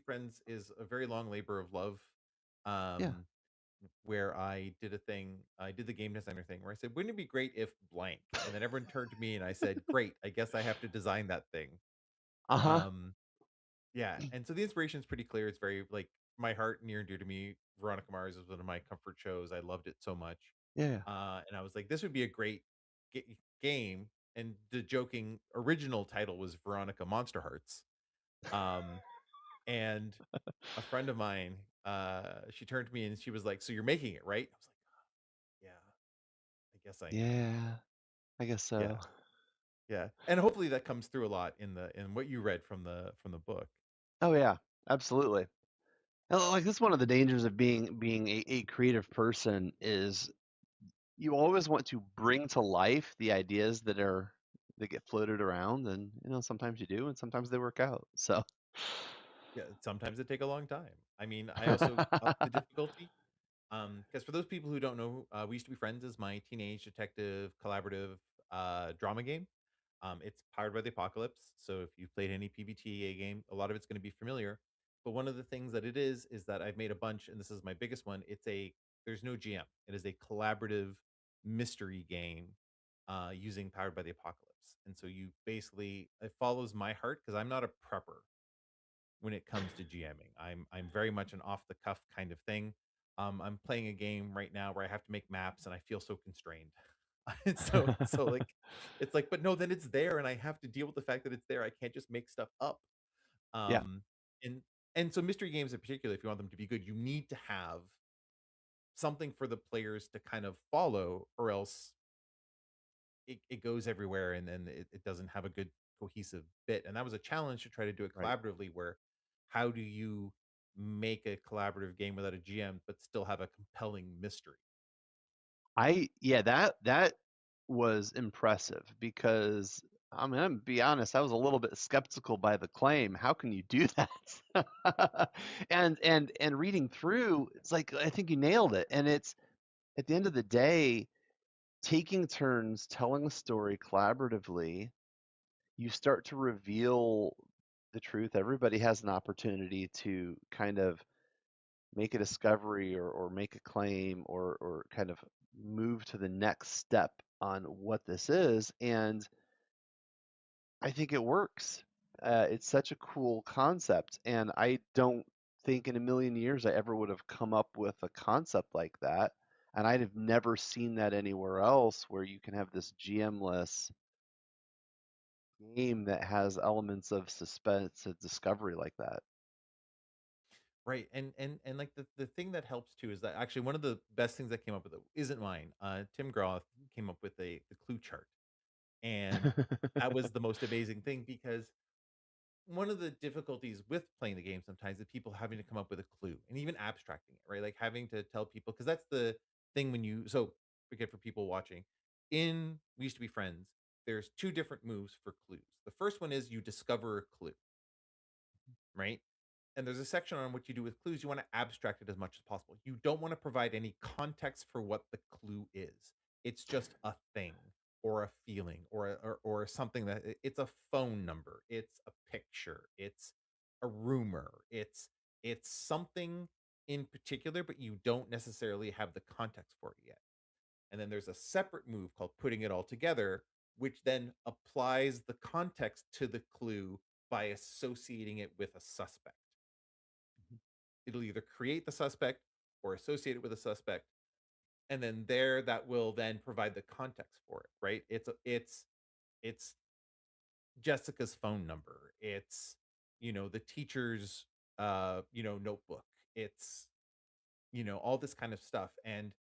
Friends is a very long labor of love. Yeah. Um, where I did the game designer thing where I said, "Wouldn't it be great if blank?" And then everyone turned to me and I said, "Great, I guess I have to design that thing." Uh-huh. Um, yeah, and so the inspiration is pretty clear. It's very like my heart near and dear to me. Veronica Mars is one of my comfort shows. I loved it so much. Yeah. And I was like, this would be a great game. And the joking original title was Veronica Monster Hearts. Um, and a friend of mine, she turned to me and she was like, "So you're making it, right?" I was like, "Yeah, I guess I am." Yeah. I guess so. Yeah, yeah, and hopefully that comes through a lot in what you read from the book. Oh yeah, absolutely. And, like, that's one of the dangers of being a creative person is you always want to bring to life the ideas that get floated around, and sometimes you do and sometimes they work out. So Yeah, sometimes it take a long time. I mean, I also up the difficulty. Because for those people who don't know, We Used to Be Friends is my teenage detective collaborative drama game. It's powered by the apocalypse. So if you've played any PBTA game, a lot of it's going to be familiar. But one of the things that it is that I've made a bunch, and this is my biggest one. There's no GM. It is a collaborative mystery game using powered by the apocalypse. And so it follows my heart because I'm not a prepper when it comes to GMing. I'm very much an off the cuff kind of thing. I'm playing a game right now where I have to make maps and I feel so constrained. And so like it's like, but no, then it's there and I have to deal with the fact that it's there. I can't just make stuff up. yeah, Um and and so mystery games in particular, if you want them to be good, you need to have something for the players to kind of follow, or else it goes everywhere and then it doesn't have a good cohesive bit. And that was a challenge to try to do it right. collaboratively where how do you make a collaborative game without a GM but still have a compelling mystery? I yeah, that was impressive because I mean, I'm gonna be honest, I was a little bit skeptical by the claim. How can you do that? And reading through, it's like I think you nailed it. And it's at the end of the day, taking turns telling a story collaboratively, you start to reveal the truth. Everybody has an opportunity to kind of make a discovery or make a claim or kind of move to the next step on what this is. And I think it works. It's such a cool concept. And I don't think in a million years I ever would have come up with a concept like that. And I'd have never seen that anywhere else where you can have this GM-less game that has elements of suspense and discovery like that. Right. And like the thing that helps too is that actually one of the best things that came up with it isn't mine. Tim Groth came up with the clue chart. And that was the most amazing thing because one of the difficulties with playing the game sometimes is people having to come up with a clue and even abstracting it, right? Like having to tell people because that's the thing when you so forget for people watching. In We Used to Be Friends, there's two different moves for clues. The first one is you discover a clue, right? And there's a section on what you do with clues. You want to abstract it as much as possible. You don't want to provide any context for what the clue is. It's just a thing or a feeling or something it's a phone number, it's a picture, it's a rumor, it's something in particular, but you don't necessarily have the context for it yet. And then there's a separate move called putting it all together, which then applies the context to the clue by associating it with a suspect. It'll either create the suspect or associate it with a suspect, and then that will then provide the context for it, right? It's Jessica's phone number. It's, the teacher's notebook. It's, all this kind of stuff. And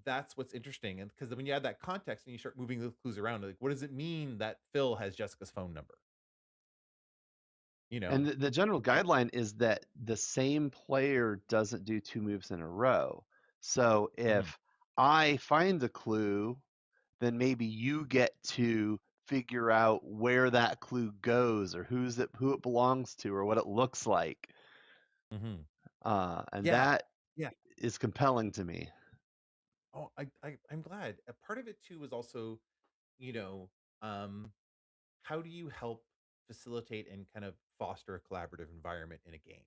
that's what's interesting. And because when you add that context and you start moving the clues around, like what does it mean that Phil has Jessica's phone number? You And know? the general guideline is that the same player doesn't do two moves in a row. So Mhm. if I find a clue, then maybe you get to figure out where that clue goes or who it belongs to or what it looks like. Mhm. And Yeah. that Yeah. is compelling to me. Oh, I'm glad. A part of it too is also, you know, um, how do you help facilitate and kind of foster a collaborative environment in a game,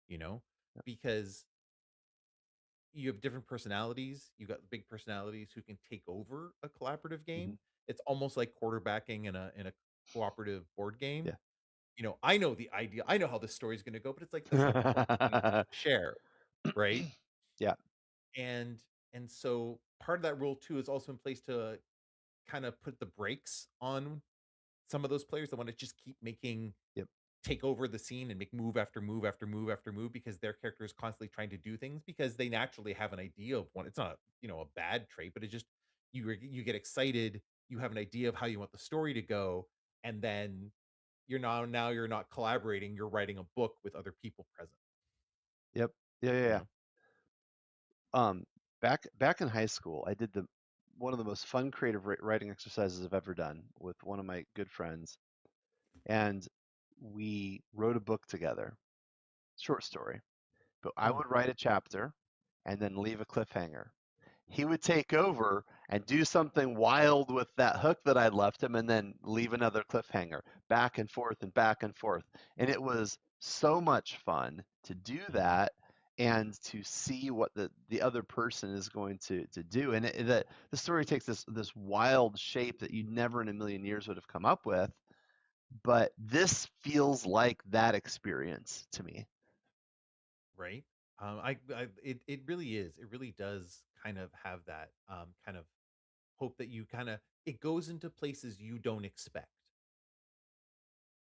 you know? Because you have different personalities. You got big personalities who can take over a collaborative Mhm. game. It's almost like quarterbacking in a cooperative board game. Yeah. I know the idea. I know how this story is going to go, but it's like that's not the point. You need to share, right? Yeah. And so part of that rule too is also in place to kind of put the brakes on some of those players that want to just keep making Yep. take over the scene and make move after move after move after move because their character is constantly trying to do things because they naturally have an idea of one. It's not, a bad trait, but it's just you get excited, you have an idea of how you want the story to go, and then you're not collaborating, you're writing a book with other people present, Yep. Yeah, yeah, you yeah. know? Um, back in high school, I did the one of the most fun creative writing exercises I've ever done with one of my good friends, and we wrote a book together, short story. But I Mm, would write a chapter and then leave a cliffhanger. He would take over and do something wild with that hook that I left him and then leave another cliffhanger, back and forth and back and forth. And it was so much fun to do mhm, that and to see what the other person is going to do. And that the story takes this wild shape that you never in a million years would have come up with. But this feels like that experience to me. right? I it really is. It really does kind of have that kind of hope that you kind of it goes into places you don't expect,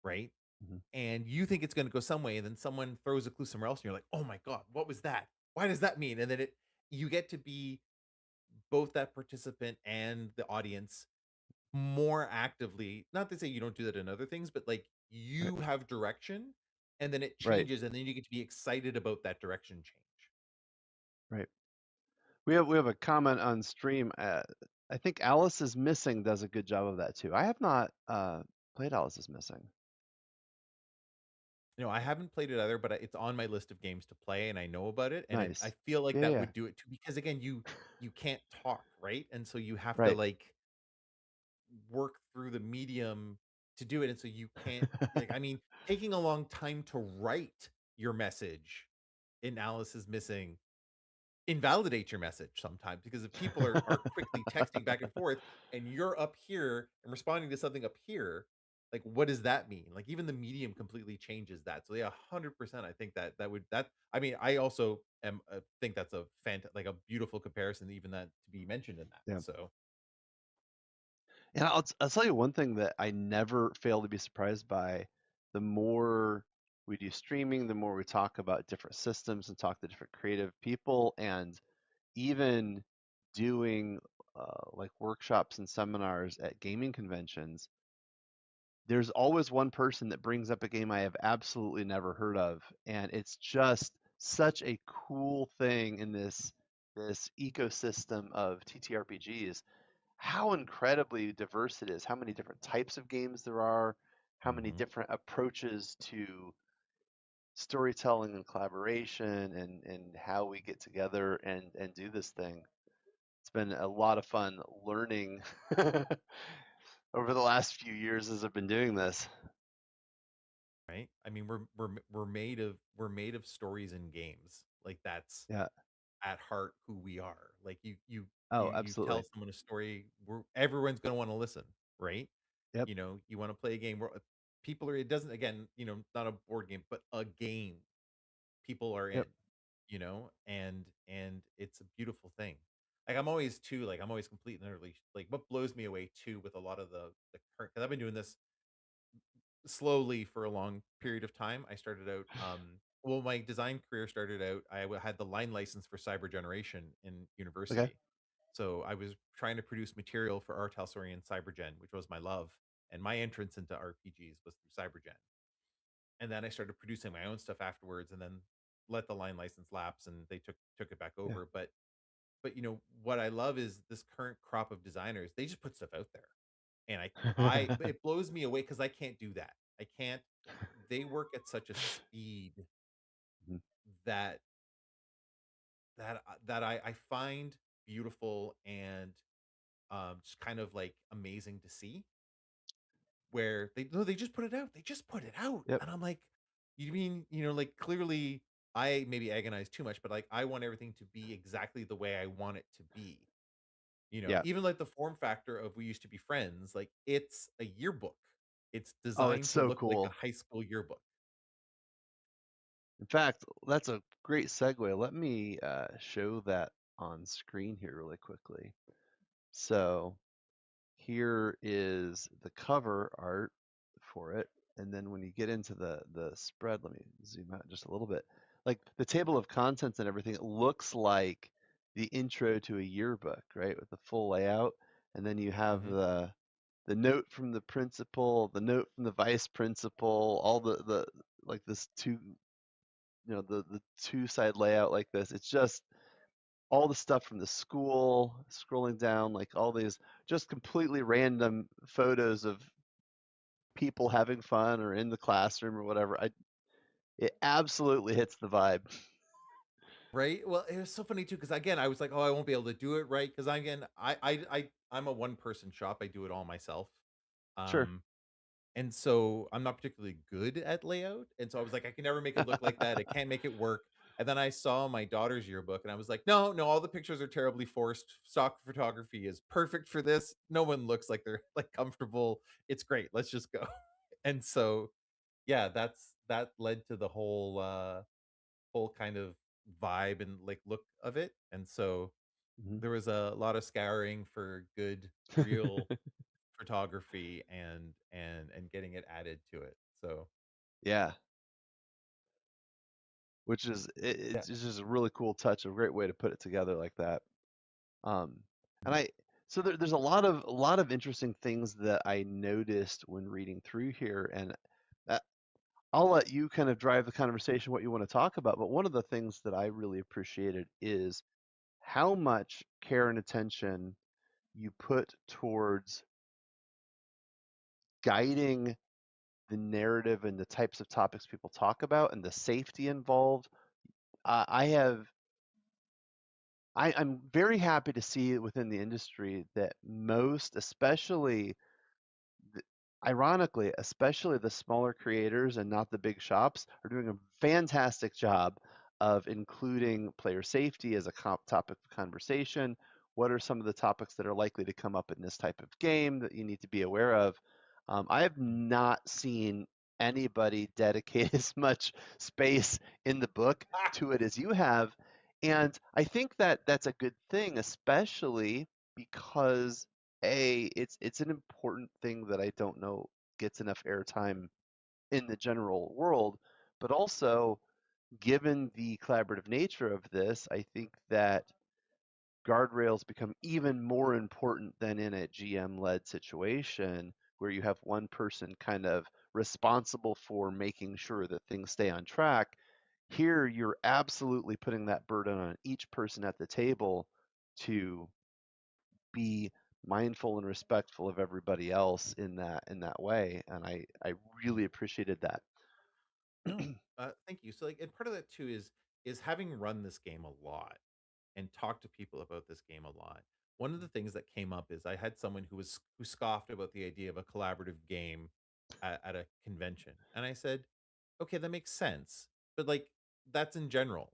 right? Mhm. And you think it's going to go some way, and then someone throws a clue somewhere else, and you're like, "Oh my god, what was that? Why does that mean?" And then you get to be both that participant and the audience more actively. Not to say you don't do that in other things, but like Right. you have direction, and then it Right. changes, and then you get to be excited about that direction change. Right. We have a comment on stream. I think Alice is Missing does a good job of that too. I have not played Alice is Missing. I haven't played it either, but it's on my list of games to play, and I know about it, and I Nice. feel like Yeah, that yeah. would do it too, because again, you can't talk, right? And so you have to Right. like work through the medium to do it, and so you can't like I mean, taking a long time to write your message in Alice is Missing invalidates your message sometimes because if people are quickly texting back and forth and you're up here and responding to something up here, like what does that mean? Like even the medium completely changes that. So yeah, 100% I think that would that I mean, I also am think that's a like a beautiful comparison even that to be mentioned in that. Yeah. So, And I'll tell you one thing that I never fail to be surprised by. The more we do streaming, the more we talk about different systems and talk to different creative people, and even doing like workshops and seminars at gaming conventions, there's always one person that brings up a game I have absolutely never heard of, and it's just such a cool thing in this ecosystem of TTRPGs. How incredibly diverse it is, how many different types of games there are, how many mhm. different approaches to storytelling and collaboration and how we get together and do this thing. It's been a lot of fun learning over the last few years as I've been doing this. Right? I mean, we're made of stories and games. Like that's Yeah. at heart who we are. Like Oh, you tell absolutely. someone a story, everyone's going to want to listen, right? Yep. You want to play a game where people are it doesn't again, not a board game, but a game people are in, Yep. and it's a beautiful thing. Like I'm always complete and utterly like what blows me away too with a lot of the current because I've been doing this slowly for a long period of time. I started out, well, my design career started out. Had the line license for cyber generation in Okay. university, so I was trying to produce material for Art House and Cybergen, which was my love, and my entrance into RPGs was through Cybergen. And then I started producing my own stuff afterwards, and then let the line license lapse, and they took it back Yeah. over. But what I love is this current crop of designers. They just put stuff out there, and it blows me away because I can't do that. I can't. They work at such a speed Mhm. that I find beautiful and just kind of like amazing to see. where they no, they just put it out. They just put it out. Yep. And I'm like, you mean, like clearly I maybe agonize too much, but like I want everything to be exactly the way I want it to be. Yeah. Even like the form factor of We Used to Be Friends, like it's a yearbook. It's Oh, it's designed to so look like a cool. high school yearbook. In fact, that's a great segue. Let me show that on screen here really quickly. So here is the cover art for it. And then when you get into the spread, let me zoom out just a little bit. Like the table of contents and everything, it looks like the intro to a yearbook, right? With the full layout. And then you have Mhm. the note from the principal, the note from the vice principal, all the like this two, the two side layout like this. It's just all the stuff from the school, scrolling down, like all these just completely random photos of people having fun or in the classroom or whatever. It absolutely hits the vibe. Right? Well, it was so funny too, because again, I was like, "Oh, I won't be able to do it right," because again, I'm a one-person shop, I do it all myself. Sure. Um, and so I'm not particularly good at layout, and so I was like, "I can never make it look like that, I can't make it work." And then I saw my daughter's yearbook, and I was like, "No, no, all the pictures are terribly forced, stock photography is perfect for this, no one looks like they're, like, comfortable, it's great, let's just go." And so, yeah, that led to the whole kind of vibe and, like, look of it, and so Mhm. there was a lot of scouring for good, real photography and getting it added to it, so, Yeah, which is yeah. it's just a really cool touch, a great way to put it together like that. Um, and Mhm. there's a lot of interesting things that I noticed when reading through here, and uh, I'll let you kind of drive the conversation what you want to talk about. But one of the things that I really appreciated is how much care and attention you put towards guiding the narrative and the types of topics people talk about and the safety involved. I have I'm very happy to see within the industry that most, especially th- ironically, especially the smaller creators and not the big shops, are doing a fantastic job of including player safety as a topic of conversation. What are some of the topics that are likely to come up in this type of game that you need to be aware of? I have not seen anybody dedicate as much space in the book to it as you have. And I think that that's a good thing, especially because it's an important thing that I don't know gets enough airtime in the general world, but also given the collaborative nature of this, I think that guardrails become even more important than in a GM-led situation where you have one person kind of responsible for making sure that things stay on track. Here, you're absolutely putting that burden on each person at the table to be mindful and respectful of everybody else in that way, and I really appreciated that. No, thank you. So, like, and part of that too is having run this game a lot and talked to people about this game a lot. One of the things that came up is I had someone who scoffed about the idea of a collaborative game at a convention, and I said, "Okay, that makes sense, but like that's in general.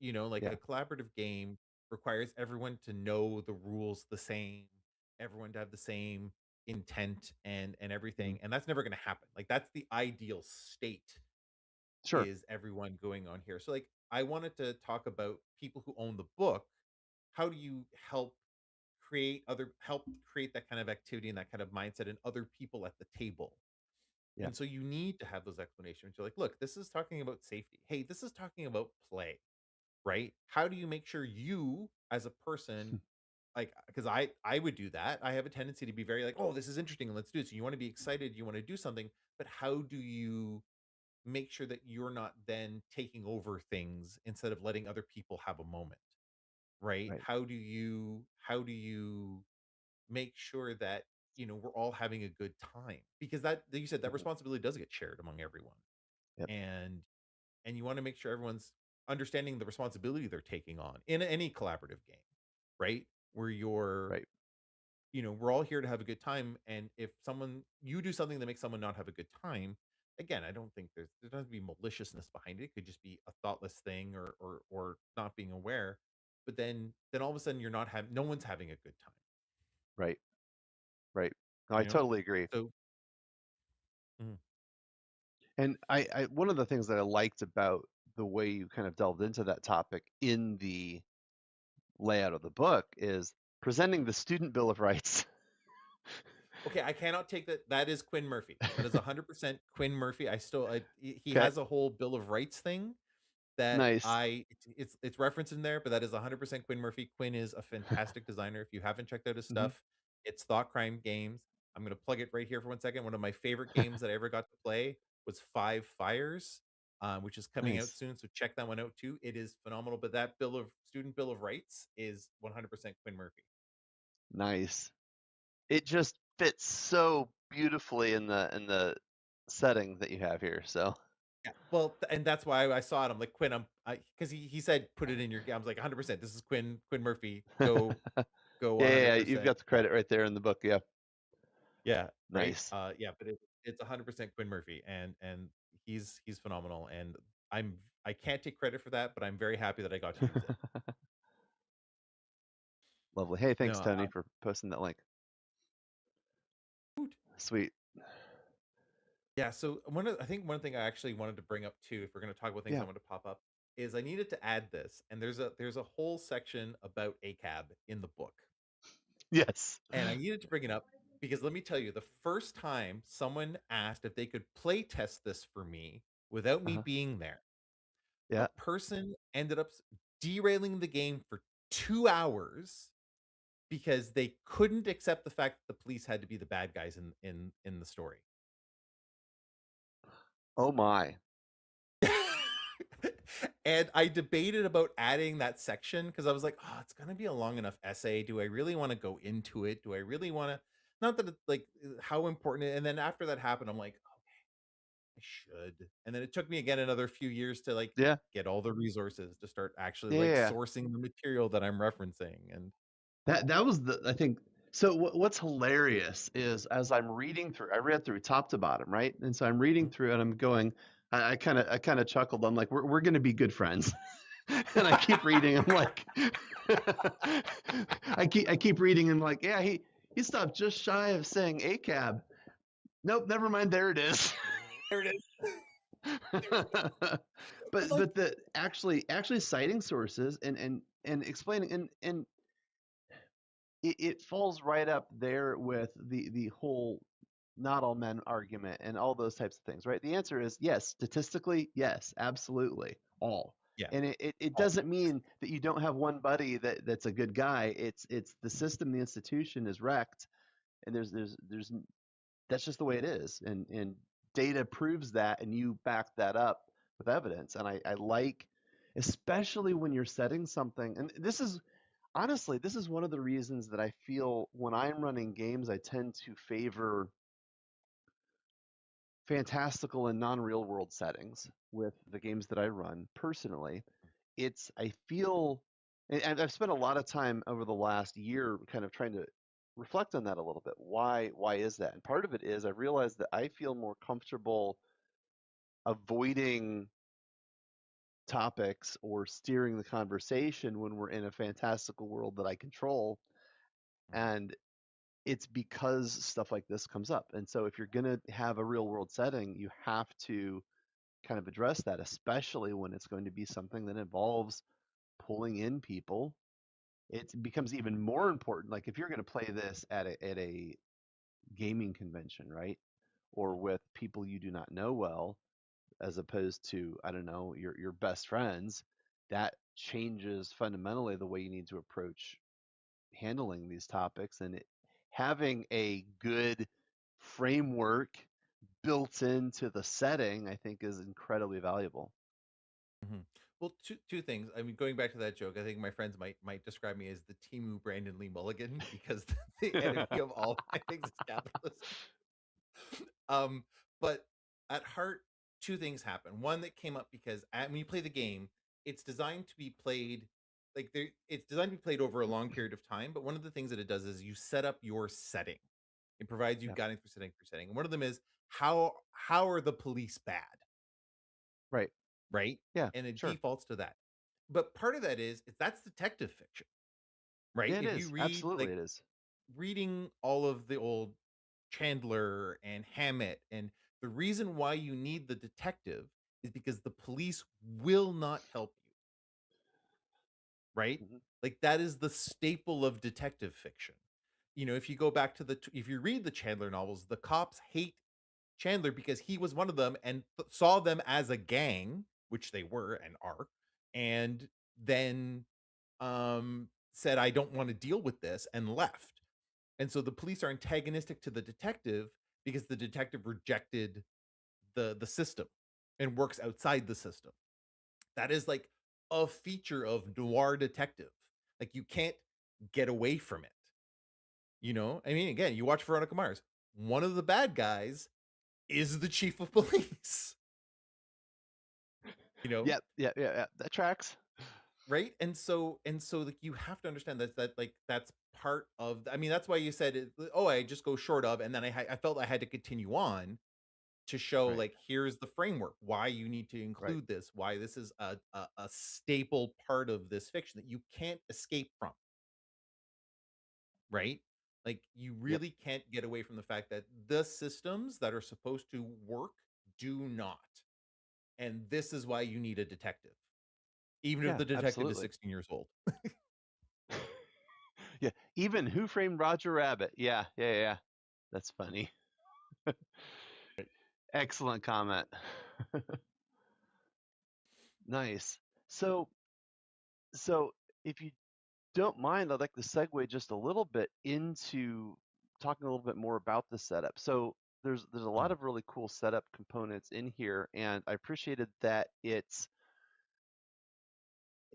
Like Yeah, a collaborative game requires everyone to know the rules the same, everyone to have the same intent and mhm, everything, and that's never going to happen. Like that's the ideal state sure, is everyone going on here. So like I wanted to talk about people who own the book. How do you help create that kind of activity and that kind of mindset in other people at the table? yeah, And so you need to have those explanations. You're like, look, this is talking about safety. Hey, this is talking about play, right? How do you make sure you as a person, like, because I would do that. I have a tendency to be very like, oh, this is interesting, let's do it. So you want to be excited, you want to do something, but how do you make sure that you're not then taking over things instead of letting other people have a moment, right? right, How do you make sure that we're all having a good time, because that you said that mhm, responsibility does get shared among everyone, yep, and you want to make sure everyone's understanding the responsibility they're taking on in any collaborative game, right? Where you're right, we're all here to have a good time, and if you do something that makes someone not have a good time, again, I don't think there doesn't be maliciousness behind it. It could just be a thoughtless thing, or not being aware. But then all of a sudden you're not having no one's having a good time, Right. Right. No, I you know? totally agree. So mhm. And I one of the things that I liked about the way you kind of delved into that topic in the layout of the book is presenting the student bill of rights. Okay, I cannot take that. That is Quinn Murphy. That is 100% Quinn Murphy. He Okay. has a whole Bill of Rights thing that Nice. it's referenced in there, but that is 100% Quinn Murphy. Quinn is a fantastic designer. If you haven't checked out his Mhm. stuff, it's Thought Crime Games. I'm gonna plug it right here for 1 second. One of my favorite games that I ever got to play was Five Fires, which is coming out Nice. soon. So check that one out too. It is phenomenal. But that Student Bill of Rights is 100% Quinn Murphy. Nice. It just fits so beautifully in the setting that you have here. So Yeah, well, and that's why I saw it. I'm like, Quinn, because he said put it in your game. I was like 100%. This is Quinn Murphy. Go yeah, yeah, yeah, you've 100%. got the credit right there in the book. Yeah. Yeah, right? Nice. Yeah, but it's 100% Quinn Murphy, and he's phenomenal, and I can't take credit for that, but I'm very happy that I got to use it. Lovely. Hey, thanks No, Tony for posting that link. Woot. Sweet. Yeah, so I think one thing I actually wanted to bring up too, if we're gonna talk about things I Yeah. want to pop up, is I needed to add this, and there's a whole section about ACAB in the book. Yes. And I needed to bring it up because let me tell you, the first time someone asked if they could play test this for me without me Uh-huh. being there, a Yeah. person ended up derailing the game for 2 hours because they couldn't accept the fact that the police had to be the bad guys in the story. Oh my. And I debated about adding that section because I was like, oh, it's gonna be a long enough essay. Do I really want to go into it? Do I really want to? Not that it's like how important. And then after that happened, I'm like, I should. And then it took me again another few years to like Yeah. get all the resources to start actually Yeah. like Yeah. sourcing the material that I'm referencing. And That was the I think so what's hilarious is as I'm reading through I read through top to bottom, right? And so I'm reading through and I'm going I kind of chuckled. I'm like we're going to be good friends. And I keep reading. I'm like I keep reading and like, yeah, he stopped just shy of saying ACAB. Nope, never mind, there it is. there it is. but But like, the actually citing sources and explaining and it falls right up there with the whole not all men argument and all those types of things, right? The answer is yes, statistically, yes, absolutely, all. yeah. And it Oh, doesn't mean that you don't have one buddy that's a good guy. It's the system, the institution is wrecked, and there's that's just the way it is, and data proves that, and you back that up with evidence. And I like, especially when you're setting something, and this is honestly, this is one of the reasons that I feel when I'm running games, I tend to favor fantastical and non-real world settings with the games that I run personally. I feel, and I've spent a lot of time over the last year kind of trying to reflect on that a little bit. Why is that? And part of it is I realized that I feel more comfortable avoiding topics or steering the conversation when we're in a fantastical world that I control. mhm, And it's because stuff like this comes up. And so if you're going to have a real world setting, you have to kind of address that, especially when it's going to be something that involves pulling in people. It becomes even more important. Like if you're going to play this at a gaming convention, right? Or with people you do not know well, as opposed to, I don't know, your best friends, that changes fundamentally the way you need to approach handling these topics. And having a good framework built into the setting, I think, is incredibly valuable. mhm. Well, two things. I mean, going back to that joke, I think my friends might describe me as the Timu Brandon Lee Mulligan because the enemy of all my things is capitalism. Um, but at heart, two things happen. One that came up because when you play the game, it's designed to be played like it's designed to be played over a long period of time, but one of the things that it does is you set up your setting. It provides you Yeah. guiding through setting. And one of them is how are the police bad, Right. right? Yeah. And it Sure. defaults to that. But part of that is that's detective fiction, right? It If you is. read Absolutely like it is. reading all of the old Chandler and Hammett, and the reason why you need the detective is because the police will not help you, right? Mhm. Like that is the staple of detective fiction. If you go back to if you read the Chandler novels, the cops hate Chandler because he was one of them and saw them as a gang, which they were and are, and then said, I don't want to deal with this and left. And so the police are antagonistic to the detective because the detective rejected the system and works outside the system. That is like a feature of noir detective. Like you can't get away from it. I mean, again, you watch Veronica Mars. One of the bad guys is the chief of police. you know, Yep. Yeah. Yeah. Yeah. That tracks. right? And so like you have to understand that like that's part of. I mean, that's why you said, oh, I just go short of, and then I felt I had to continue on to show Right. like here's the framework, why you need to Right. include this, why this is a staple part of this fiction that you can't escape from, right? Like you Yep. really can't get away from the fact that the systems that are supposed to work do not. And this is why you need a detective, even if Yeah. the detective is Absolutely. 16 years old. Yeah. Even Who Framed Roger Rabbit? Yeah. Yeah. Yeah. That's funny. Excellent comment. Nice. So, so if you don't mind, I'd like to segue just a little bit into talking a little bit more about the setup. So there's a lot Mhm, of really cool setup components in here, and I appreciated that it's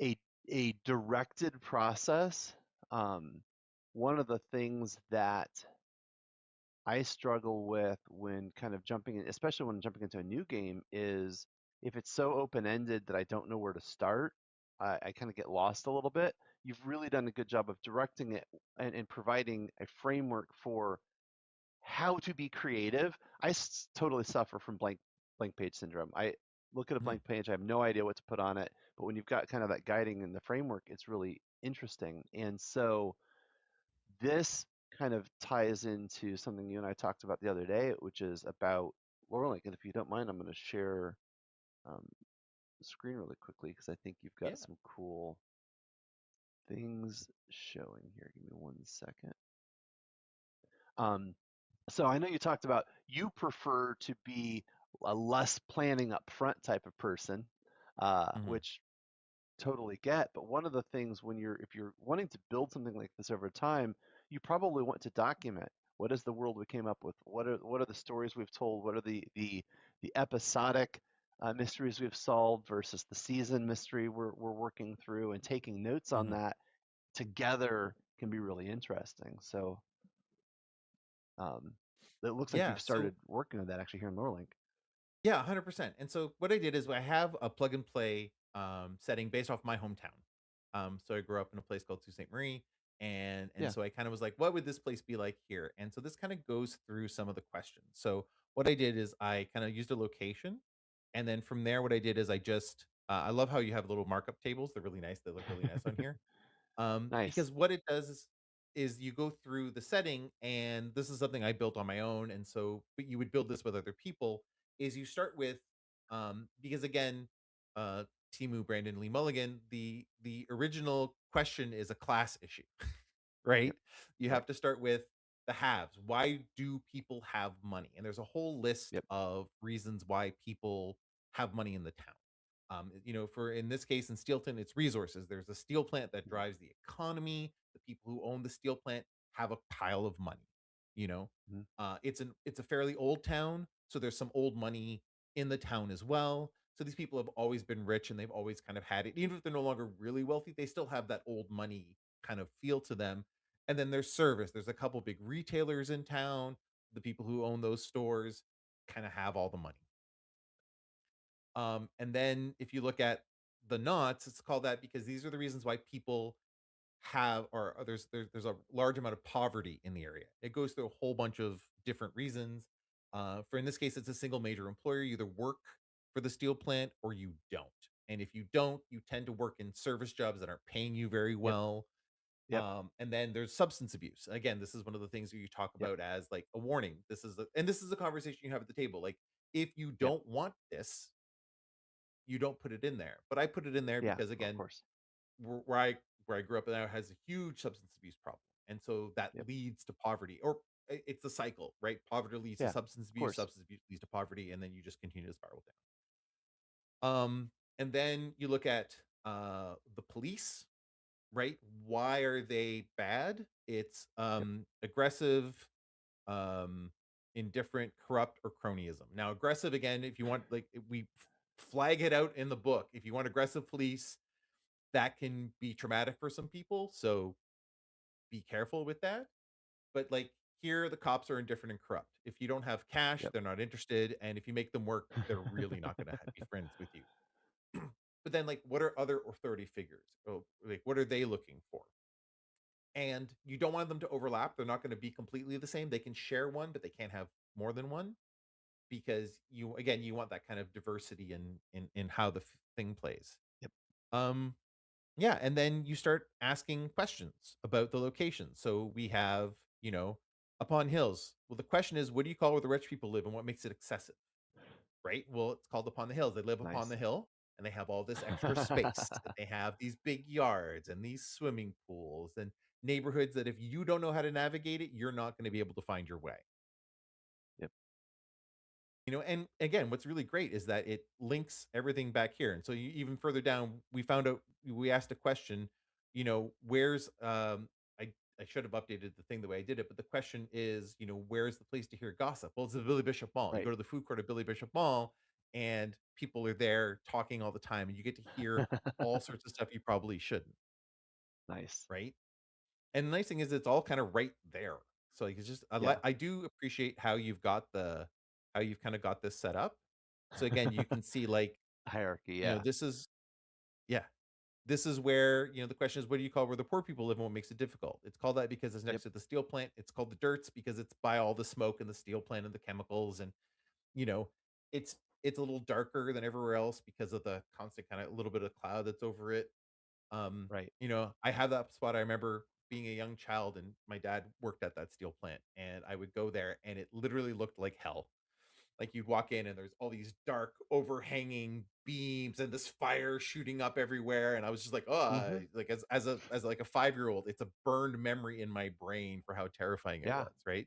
a a directed process. Um, One of the things that I struggle with when kind of jumping in, especially when jumping into a new game, is if it's so open-ended that I don't know where to start, I kind of get lost a little bit. You've really done a good job of directing it and providing a framework for how to be creative. Totally suffer from blank page syndrome. I look at a mhm. blank page, I have no idea what to put on it, but when you've got kind of that guiding in the framework, it's really interesting. And so this kind of ties into something you and I talked about the other day, which is about Lorelink. And if you don't mind, I'm going to share um, the screen really quickly because I think you've got Yeah. some cool things showing here. Give me 1 second. Um, so I know you talked about you prefer to be a less planning up front type of person, Mhm, which totally get. But one of the things when if you're wanting to build something like this over time, you probably want to document what is the world we came up with, what are the stories we've told, what are the episodic mysteries we've solved versus the season mystery we're working through, and taking notes on mhm. that together can be really interesting. So um, it looks like Yeah. you've So started working on that actually here in Lorelink. yeah, 100%. And so what I did is I have a plug and play setting based off my hometown. So I grew up in a place called Sault Ste. Marie, and Yeah. so I kind of was like, what would this place be like here? And so this kind of goes through some of the questions. So what I did is I kind of used a location, and then from there, what I did is I love how you have little markup tables. They're really nice. They look really nice on here. Nice. Because what it does is you go through the setting, and this is something I built on my own, and so but you would build this with other people, is you start with, because again, uh, Timu Brandon Lee Mulligan, the original question is a class issue, Yep. right? You Right. have to start with the haves. Why do people have money? And there's a whole list Yep. of reasons why people have money in the town. For in this case in Steelton, it's resources. There's a steel plant that Mhm. drives the economy. The people who own the steel plant have a pile of money. You know, Mhm. it's a fairly old town, so there's some old money in the town as well. So these people have always been rich and they've always kind of had it. Even if they're no longer really wealthy, they still have that old money kind of feel to them. And then there's service. There's a couple big retailers in town. The people who own those stores kind of have all the money. And then if you look at the knots, it's called that because these are the reasons why people have or there's a large amount of poverty in the area. It goes through a whole bunch of different reasons. For in this case, it's a single major employer. You either work for the steel plant or you don't. And if you don't, you tend to work in service jobs that aren't paying you very Yep. well. Yep. And then there's substance abuse. Again, this is one of the things that you talk Yep. about as like a warning. This is a conversation you have at the table. Like if you Yep. don't want this, you don't put it in there. But I put it in there Yeah. because Of again, course. where I grew up now has a huge substance abuse problem, and so that Yep. leads to poverty, or it's a cycle, right? Poverty leads to Yeah. Of course. substance abuse leads to poverty, and then you just continue to spiral down. And then you look at the police, right? Why are they bad? It's Yep. aggressive, um, indifferent, corrupt, or cronyism. Now, aggressive again, if you want, like we flag it out in the book. If you want aggressive police, that can be traumatic for some people. So be careful with that. But like here, the cops are indifferent and corrupt. If you don't have cash, Yep. they're not interested. And if you make them work, they're really not going to be friends with you. But then, like, what are other authority figures? Oh, like, what are they looking for? And you don't want them to overlap. They're not going to be completely the same. They can share one, but they can't have more than one because you, again, you want that kind of diversity in how the thing plays. Yep. Um, Yeah, and then you start asking questions about the location. So we have, upon hills. Well, the question is, what do you call where the rich people live and what makes it excessive? Right? Well, it's called upon the hills. They live upon Nice. the hill and they have all this extra space. And they have these big yards and these swimming pools and neighborhoods that if you don't know how to navigate it, you're not going to be able to find your way. Yep. And again, what's really great is that it links everything back here. And so you even further down, we asked a question, where's I should have updated the thing the way I did it, but the question is, where's the place to hear gossip? Well, it's the Billy Bishop Mall. You Right. go to the food court at Billy Bishop Mall and people are there talking all the time and you get to hear all sorts of stuff you probably shouldn't, Nice. right? And the nice thing is it's all kind of right there. So like, it's just Yeah. I do appreciate how you've kind of got this set up. So again, you can see like, Hierarchy. Yeah. this is yeah, this is where, the question is what do you call where the poor people live and what makes it difficult? It's called that because it's Yep. next to the steel plant. It's called the dirts because it's by all the smoke and the steel plant and the chemicals and you know, it's a little darker than everywhere else because of the constant kind of little bit of cloud that's over it. Right. I had that spot. I remember being a young child and my dad worked at that steel plant and I would go there and it literally looked like hell. Like you'd walk in and there's all these dark overhanging beams and this fire shooting up everywhere. And I was just like, oh, Mm-hmm. like as like a 5-year old, it's a burned memory in my brain for how terrifying it Yeah. was, right?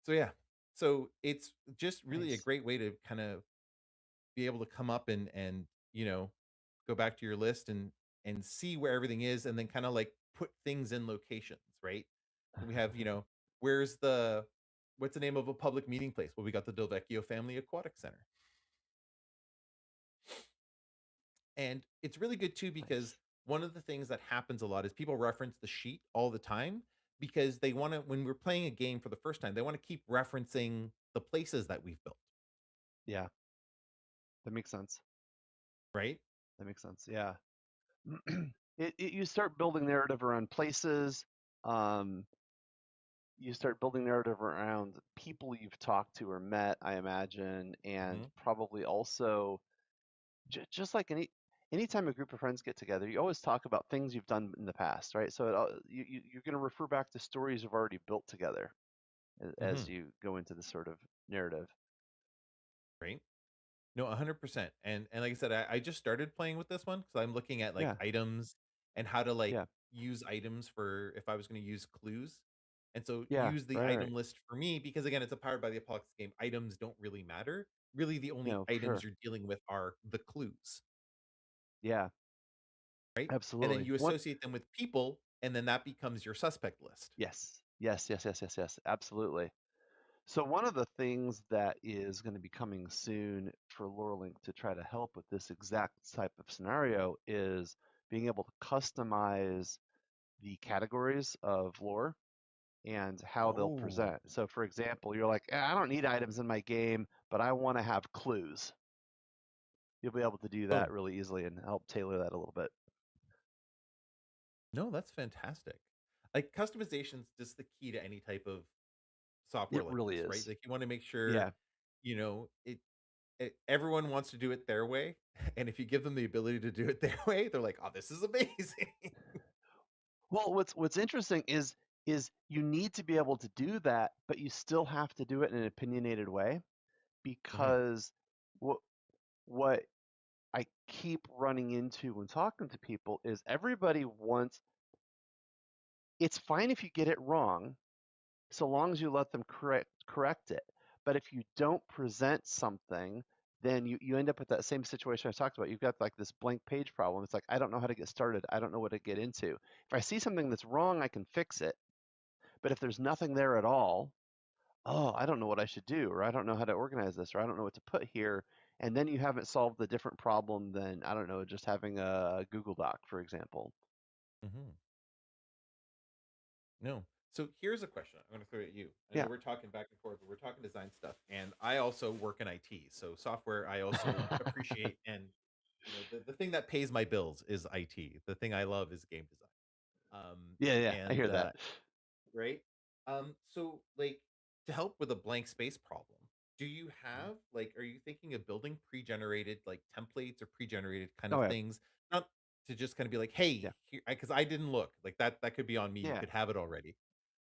So yeah. So it's just really a Nice. great way to kind of be able to come up and go back to your list and see where everything is and then kind of like put things in locations, right? So we have, where's the what's the name of a public meeting place? Well, we got the Del Vecchio Family Aquatic Center. And it's really good too because Nice. one of the things that happens a lot is people reference the sheet all the time because they want to when we're playing a game for the first time, they want to keep referencing the places that we've built, Yeah. That makes sense. right? That makes sense. Yeah. You start building narrative around places. Um, you start building narrative around people you've talked to or met, I imagine, and Hmm. probably also just like anytime a group of friends get together, you always talk about things you've done in the past, right? So you're going to refer back to stories you've already built together as Hmm. you go into this sort of narrative. Right. No, 100%. And like I said, I just started playing with this one because I'm looking at like Yeah, items and how to like yeah, use items for if I was going to use clues. And so yeah, use the right, right. item list for me because again, it's a powered by the Apocalypse game. Items don't really matter. Really, the only No, for items sure. you're dealing with are the clues, Yeah, right? And then absolutely. you One, associate them with people, and then that becomes your suspect list. yes, yes, yes, yes, yes, yes, absolutely. So one of the things that is going to be coming soon for Lorelink to try to help with this exact type of scenario is being able to customize the categories of lore and how they'll Oh, present. So for example, you're like, I don't need items in my game, but I want to have clues. you'll be able to do that Oh, really easily and help tailor that a little bit. no, that's fantastic. Like, customization's just the key to any type of software It like really this, right? is. Like, you wanna make sure, Yeah. everyone wants to do it their way, and if you give them the ability to do it their way, they're like, "Oh, this is amazing." Well, what's interesting is you need to be able to do that, but you still have to do it in an opinionated way Mhm, because what what I keep running into when talking to people is everybody wants it's fine if you get it wrong, so long as you let them correct it. But if you don't present something, then you end up with that same situation I talked about. You've got like this blank page problem. It's like I don't know how to get started. I don't know what to get into. If I see something that's wrong, I can fix it. But if there's nothing there at all, oh, I don't know what I should do, or I don't know how to organize this, or I don't know what to put here. And then you haven't solved a different problem than, I don't know, just having a Google Doc, for example. mhm. No. So here's a question I'm gonna throw at you. I know Yeah. we're talking back and forth, but we're talking design stuff, and I also work in IT, so software I also appreciate, and the thing that pays my bills is IT. The thing I love is game design. Um, Yeah, yeah, I and hear that. Right? So like, to help with a blank space problem, do you have like, are you thinking of building pre-generated like templates or pre-generated kind Oh, of yeah. things? Not to just kind of be like, Yeah. hey, here, because I didn't look like that could be on me. You Yeah. could have it already,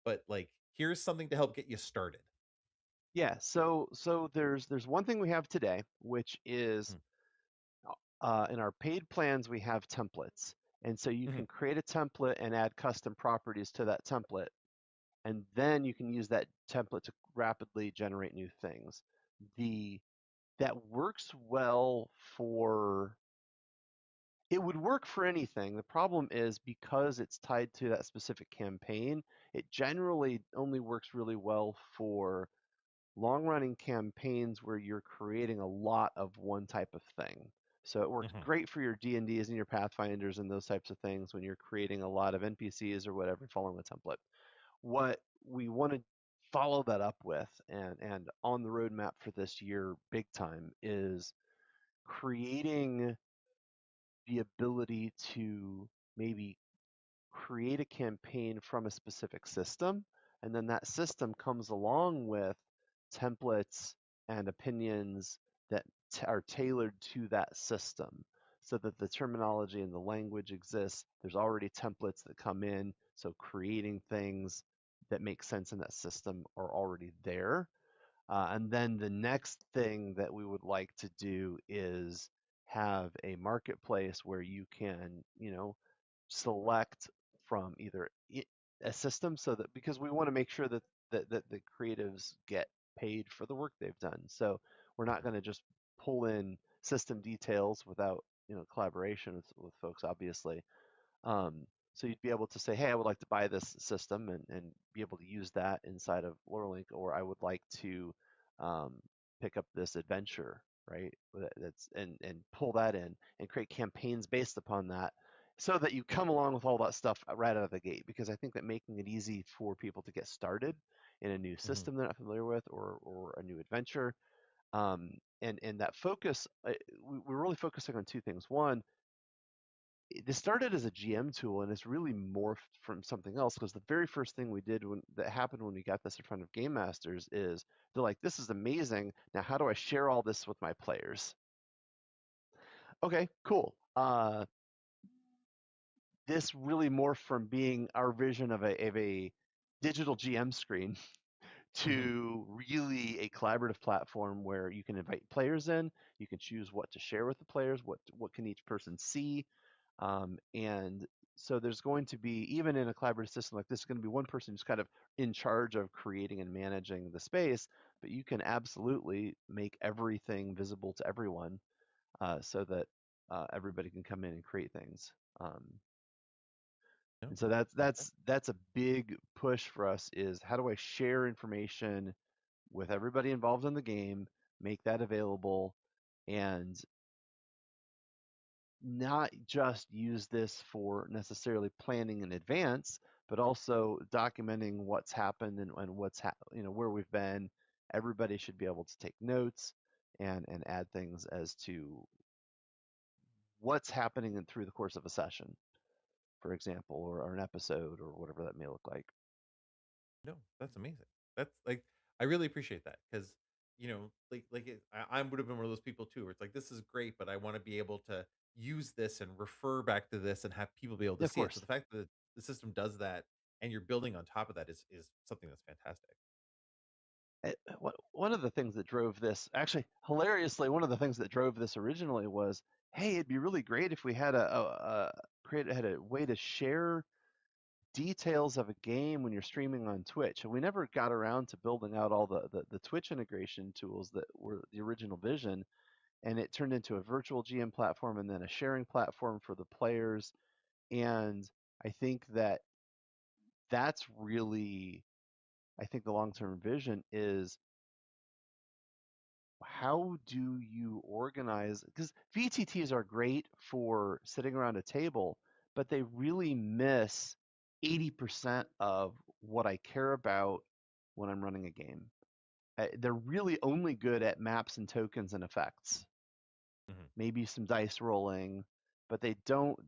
but like, here's something to help get you started. Yeah. So there's one thing we have today, which is Mhm, in our paid plans we have templates. And so you mhm, can create a template and add custom properties to that template. And then you can use that template to rapidly generate new things. The that works well for it would work for anything. The problem is because it's tied to that specific campaign, it generally only works really well for long running campaigns where you're creating a lot of one type of thing. So it works mhm, great for your D&Ds and your Pathfinders and those types of things when you're creating a lot of NPCs or whatever following a template. What we want to follow that up with and on the roadmap for this year big time is creating the ability to maybe create a campaign from a specific system, and then that system comes along with templates and opinions that are tailored to that system so that the terminology and the language exists. There's already templates that come in, so creating things that make sense in that system are already there. And then the next thing that we would like to do is have a marketplace where you can, select from either a system so that because we want to make sure that the creatives get paid for the work they've done. So we're not going to just pull in system details without, collaboration with folks, obviously. So you'd be able to say, hey, I would like to buy this system and be able to use that inside of Lorelink, or I would like to um, pick up this adventure, right? That's and pull that in and create campaigns based upon that, so that you come along with all that stuff right out of the gate. Because I think that making it easy for people to get started in a new mhm. system they're not familiar with, or a new adventure, and that focus, we're really focusing on two things. One, this started as a GM tool and it's really morphed from something else because the very first thing we did when that happened when we got this in front of game masters is they're like, this is amazing. Now, how do I share all this with my players? Okay, cool. This really morphed from being our vision of a digital GM screen Mhm. to really a collaborative platform where you can invite players in, you can choose what to share with the players, what can each person see, and so there's going to be, even in a collaborative system like this, going to be one person who's kind of in charge of creating and managing the space, but you can absolutely make everything visible to everyone so that everybody can come in and create things. No, And so that's fantastic. that's a big push for us is how do I share information with everybody involved in the game, make that available, and not just use this for necessarily planning in advance, but also documenting what's happened and where we've been. Everybody should be able to take notes and add things as to what's happening through the course of a session, for example, or an episode or whatever that may look like. No, that's amazing. That's like I really appreciate that because I would have been one of those people too, where it's like this is great, but I want to be able to use this and refer back to this and have people be able Yeah, to of see it. So course. the fact that the system does that and you're building on top of that is something that's fantastic. One of the things that drove this, actually, hilariously, one of the things that drove this originally was, hey, it'd be really great if we had had a way to share details of a game when you're streaming on Twitch. And we never got around to building out all the Twitch integration tools that were the original vision. And it turned into a virtual GM platform and then a sharing platform for the players. And I think that's really, I think the long-term vision is how do you organize? Because VTTs are great for sitting around a table, but they really miss 80% of what I care about when I'm running a game. They're really only good at maps and tokens and effects, Mhm. maybe some dice rolling, but they don't,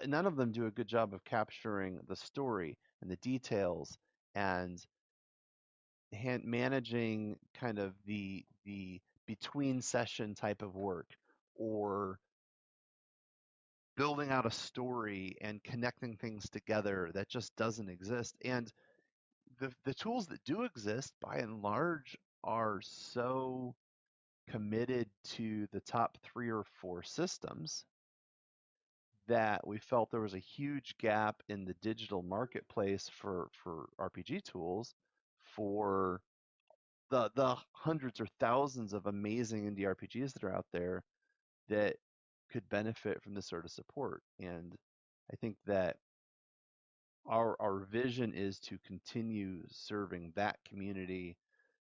none of them do a good job of capturing the story and the details and managing kind of the between session type of work or building out a story and connecting things together that just doesn't exist. And the tools that do exist by and large are so committed to the top 3 or 4 systems that we felt there was a huge gap in the digital marketplace for RPG tools for the hundreds or thousands of amazing indie RPGs that are out there that could benefit from this sort of support. And I think that our vision is to continue serving that community,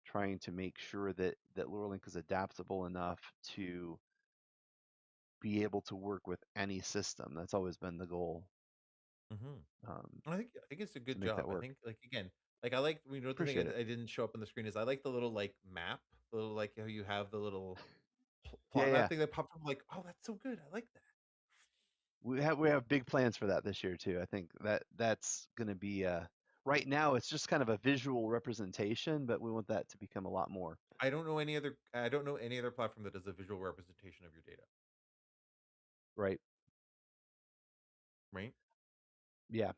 trying to make sure that Luralink is adaptable enough to be able to work with any system. That's always been the goal, Mhm. um, I think it's a to good make job. that I work. think like again, like I like the thing Appreciate it. I didn't show up on the screen is I like the little like map, the little like how you have the little Yeah, plot map yeah. thing that popped up. I'm like, oh, that's so good. I like that. We have big plans for that this year too. I think that's going to be right now it's just kind of a visual representation, but we want that to become a lot more. I don't know any other platform that does a visual representation of your data, Right. right? Yeah.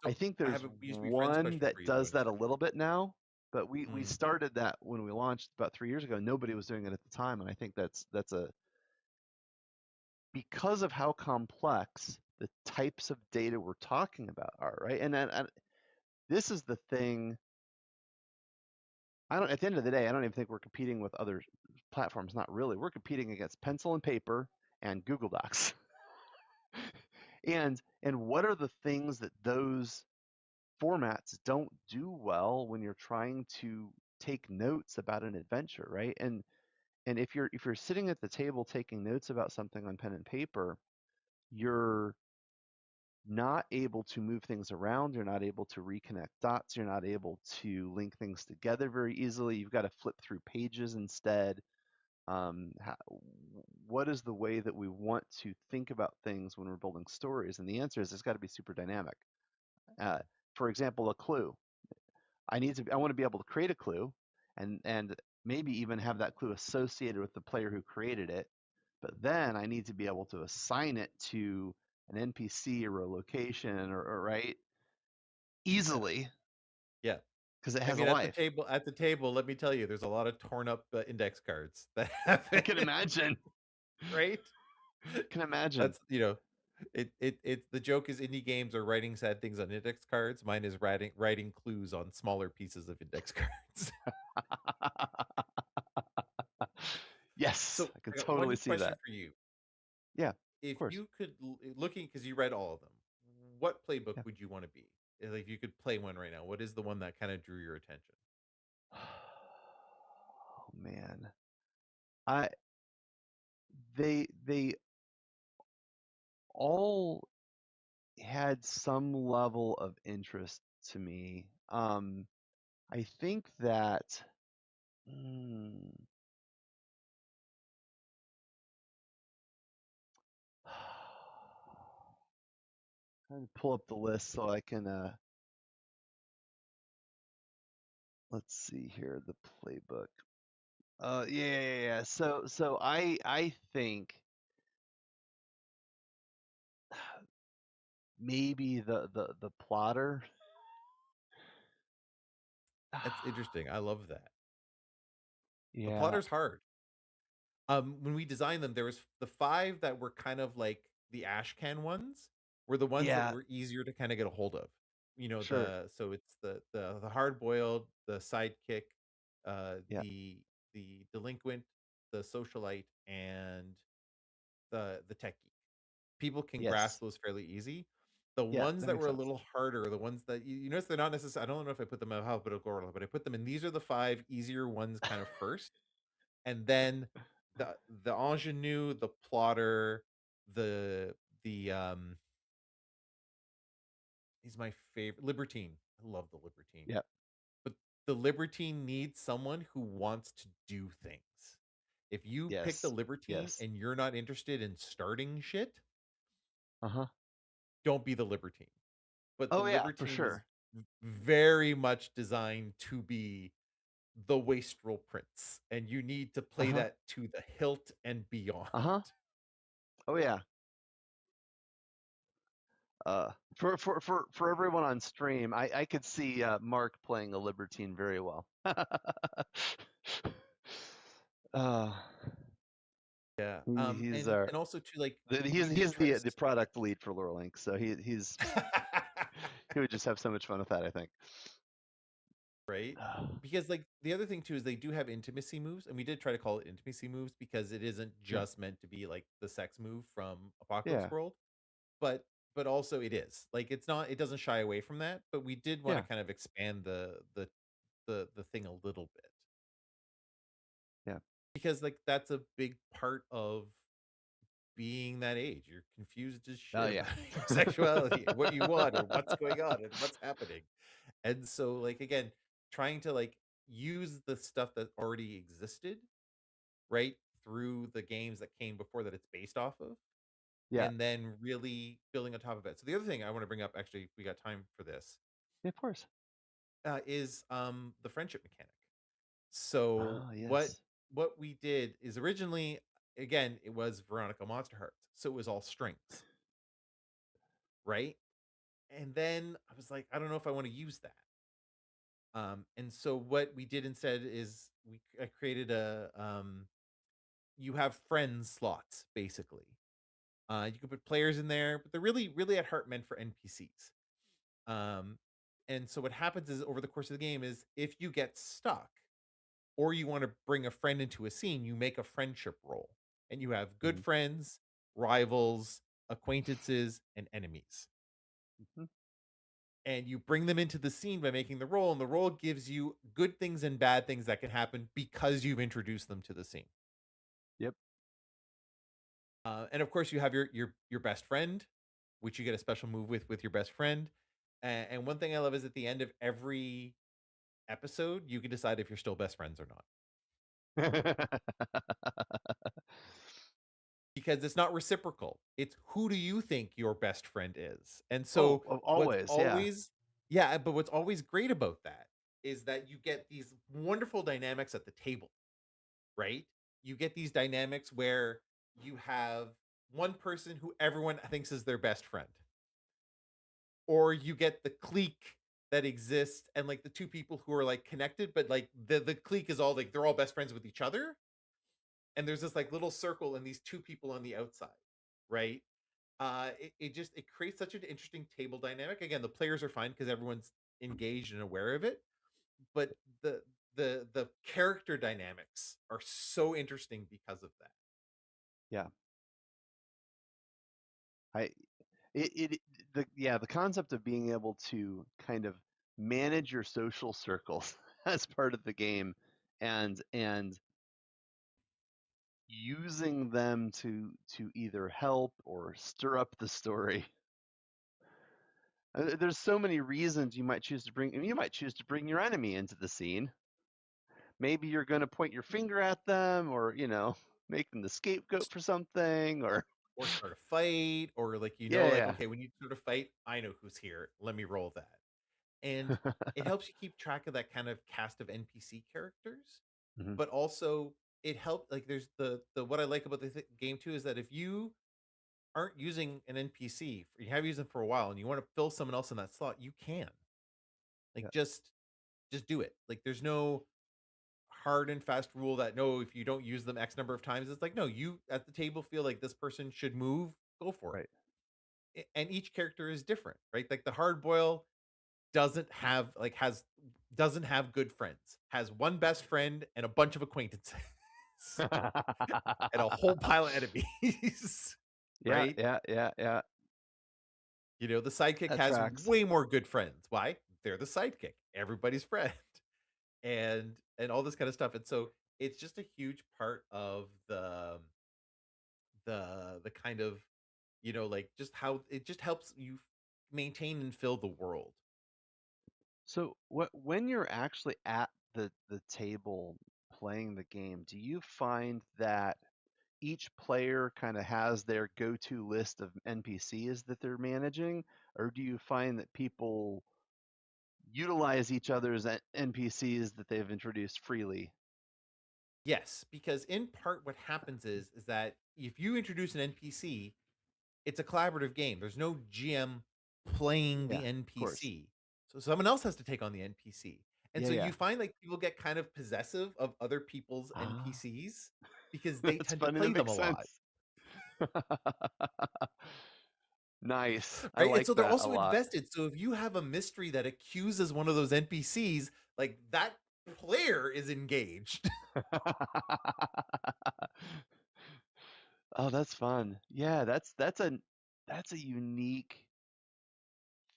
I So think I there's have a we used to be friends one question for that you though does in a that a second. little bit now, but we Mm, started that when we launched about 3 years ago. Nobody was doing it at the time, and I think that's a because of how complex the types of data we're talking about are, right? And this is the thing. I don't. At the end of the day, I don't even think we're competing with other platforms. Not really. We're competing against pencil and paper and Google Docs. And what are the things that those formats don't do well when you're trying to take notes about an adventure, right? And if you're sitting at the table taking notes about something on pen and paper, you're not able to move things around, you're not able to reconnect dots, you're not able to link things together very easily. You've got to flip through pages instead. How, what is the way that we want to think about things when we're building stories? And the answer is it's got to be super dynamic. Uh, for example, a clue. I want to be able to create a clue and maybe even have that clue associated with the player who created it. But then I need to be able to assign it to an NPC or a location or right yeah, easily yeah. because it I has a mean, life. at the table, let me tell you, there's a lot of torn up index cards that have I can it, imagine. right? Can imagine. That's the joke is indie games are writing sad things on index cards. Mine is writing clues on smaller pieces of index cards. Yes, So I can I got totally one see question that. for you. Yeah, of If course. you could looking because you read all of them, what playbook Yeah. would you want to be? Like if you could play one right now, what is the one that kind of drew your attention? Oh man. I they all had some level of interest to me. I think that mm, trying to pull up the list so I can let's see here, the playbook. Yeah. So I think maybe the plotter. That's interesting. I love that. The Yeah, plotter's hard. When we designed them, there was the 5 that were kind of like the ash can ones, were the ones that yeah, were easier to kinda get a hold of. You know, sure. it's the hard boiled, the sidekick, uh, Yeah, the the delinquent, the socialite, and the tech geek. People can grasp yes, those fairly easy. The yeah, ones that that makes were a sense. little harder, the ones that you notice they're not necessarily. I don't know if I put them in alphabetical order, but I put them in these are the 5 easier ones kind of first, and then the ingenue, the plotter, the the he's my favorite libertine. I love the libertine. Yeah, But the libertine needs someone who wants to do things. If you pick the yes, libertine yes. and you're not interested in starting shit, Uh-huh. don't be the libertine. But the Oh yeah, for libertine was sure. very much designed to be the wastrel prince, and you need to play Uh-huh. that to the hilt and beyond. Uh-huh. Oh yeah. For everyone on stream, I could see Mark playing a libertine very well. uh, Yeah, he's and our also to like we did he's try to the product lead for Lore Link, so he's he would just have so much fun with that, I think. right? Because like the other thing too is they do have intimacy moves, and we did try to call it intimacy moves because it isn't Yeah, just meant to be like the sex move from Apocalypse yeah, World, but also it is. Like it's not it doesn't shy away from that, but we did want to yeah, kind of expand the thing a little bit. yeah. Because like that's a big part of being that age. You're confused as Oh shit yeah. about your sexuality and what you want and what's going on and what's happening. And so like again, trying to like use the stuff that already existed, right? Through the games that came before that it's based off of, Yeah, and then really building on top of it. So the other thing I want to bring up, actually, if we got time for this, yeah, of course. is the friendship mechanic. So Oh what yes. what we did is originally, again, it was Veronica Monster Hearts. So it was all strings, right? And then I was like, I don't know if I want to use that. And so what we did instead is I created a you have friends slots basically. You can put players in there, but they're really at heart meant for NPCs. Um, and so what happens is over the course of the game is if you get stuck or you want to bring a friend into a scene, you make a friendship roll, and you have good Mhm, friends, rivals, acquaintances, and enemies. mhm. And you bring them into the scene by making the roll, and the roll gives you good things and bad things that can happen because you've introduced them to the scene. Yep. And of course, you have your best friend, which you get a special move with your best friend. And one thing I love is at the end of every episode, you can decide if you're still best friends or not because it's not reciprocal. It's who do you think your best friend is? And Oh, so what's always, yeah. always yeah, but what's always great about that is that you get these wonderful dynamics at the table, right? You get these dynamics where you have one person who everyone thinks is their best friend, or you get the clique that exists and like the two people who are like connected, but like the clique is all like they're all best friends with each other, and there's this like little circle and these two people on the outside, right? It just it creates such an interesting table dynamic. Again, the players are fine because everyone's engaged and aware of it, but the character dynamics are so interesting because of that. Yeah. I it the yeah, the concept of being able to kind of manage your social circles as part of the game and using them to either help or stir up the story. There's so many reasons you might choose to bring, and you might choose to bring your enemy into the scene. Maybe you're going to point your finger at them, or make them the scapegoat for something, or or start a fight, or like, like, Yeah, okay, when you start a fight, I know who's here. Let me roll that. And it yeah. helps you keep track of that kind of cast of NPC characters, Mhm. but also it helped like there's the what I like about the game too is that if you aren't using an NPC, you have used them for a while and you want to fill someone else in that slot, you can. Yeah, Like just do it. Like there's no hard and fast rule that no, if you don't use them X number of times, it's like no, you at the table feel like this person should move, go for it. right. And each character is different, right? Like the hard boil doesn't have like has doesn't have good friends. Has one best friend and a bunch of acquaintances and a whole pile of enemies. Yeah, Right? yeah, yeah, yeah. The sidekick That has tracks. way more good friends. Why? They're the sidekick, everybody's friend, and all this kind of stuff. And so it's just a huge part of the kind of like just how it just helps you maintain and fill the world. So, when you're actually at the table playing the game, do you find that each player kind of has their go-to list of NPCs that they're managing, or do you find that people utilize each other's NPCs that they've introduced freely? Yes, because in part what happens is that if you introduce an NPC, it's a collaborative game. There's no GM playing Yeah, the of course. NPC. So someone else has to take on the NPC. And Yeah, so you yeah. find like people get kind of possessive of other people's Ah, NPCs because they that's tend to funny. That play them makes a lot. sense. Nice. I Right? And like so they're that a also lot. invested. So if you have a mystery that accuses one of those NPCs, like that player is engaged. Oh, that's fun. Yeah, that's a unique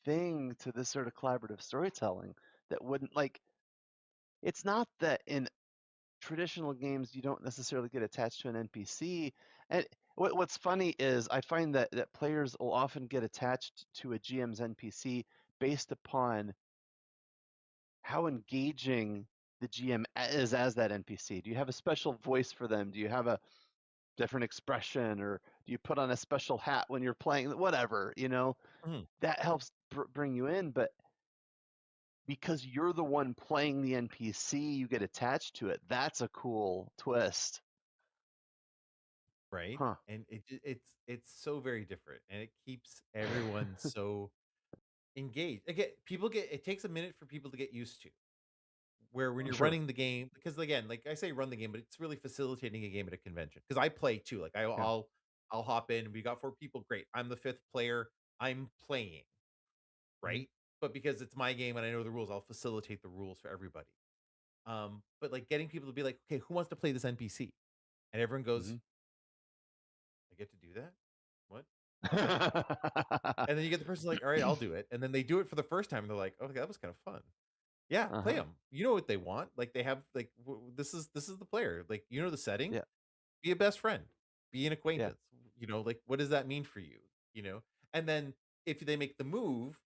thing to this sort of collaborative storytelling that wouldn't like it's not that in traditional games you don't necessarily get attached to an NPC. And what's funny is I find that players will often get attached to a GM's NPC based upon how engaging the GM is as that NPC. Do you have a special voice for them? Do you have a different expression, or do you put on a special hat when you're playing? Whatever, Mhm. that helps bring you in. But because you're the one playing the NPC, you get attached to it. That's a cool twist. Right? Huh. And it's so very different and it keeps everyone so engaged. Again, people get it takes a minute for people to get used to. Where when I'm you're sure. running the game because again, like I say run the game, but it's really facilitating a game at a convention. Because I play too. Like Yeah. I'll hop in. We got 4 people, great. I'm the 5th player. I'm playing, Hmm. right? But because it's my game and I know the rules, I'll facilitate the rules for everybody. But like getting people to be like, okay, who wants to play this NPC? And everyone Hmm. goes, I get to do that? What? Okay. And then you get the person like, all right, I'll do it. And then they do it for the first time. And they're like, okay, that was kind of fun. Yeah, play Uh-huh. them. You know what they want. Like they have like this is the player. Like you know the setting. Yeah. Be a best friend. Be an Yeah. acquaintance. Like what does that mean for you? And then if they make the move,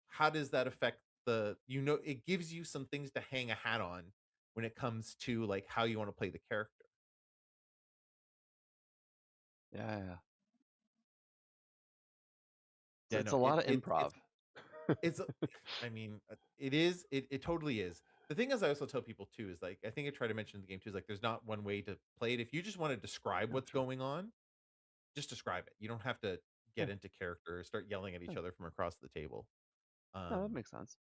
how does that affect it gives you some things to hang a hat on when it comes to like how you want to play the character. Yeah. Yeah. So Yeah, it's a no, lot of improv. it's a I mean, it totally is. The thing is I also tell people too is like I think I try to mention in the game too is like there's not one way to play it. If you just want to describe Yeah, what's sure. going on, just describe it. You don't have to get Yeah. into character or start yelling at each Yeah. other from across the table. No, that Um, makes sense.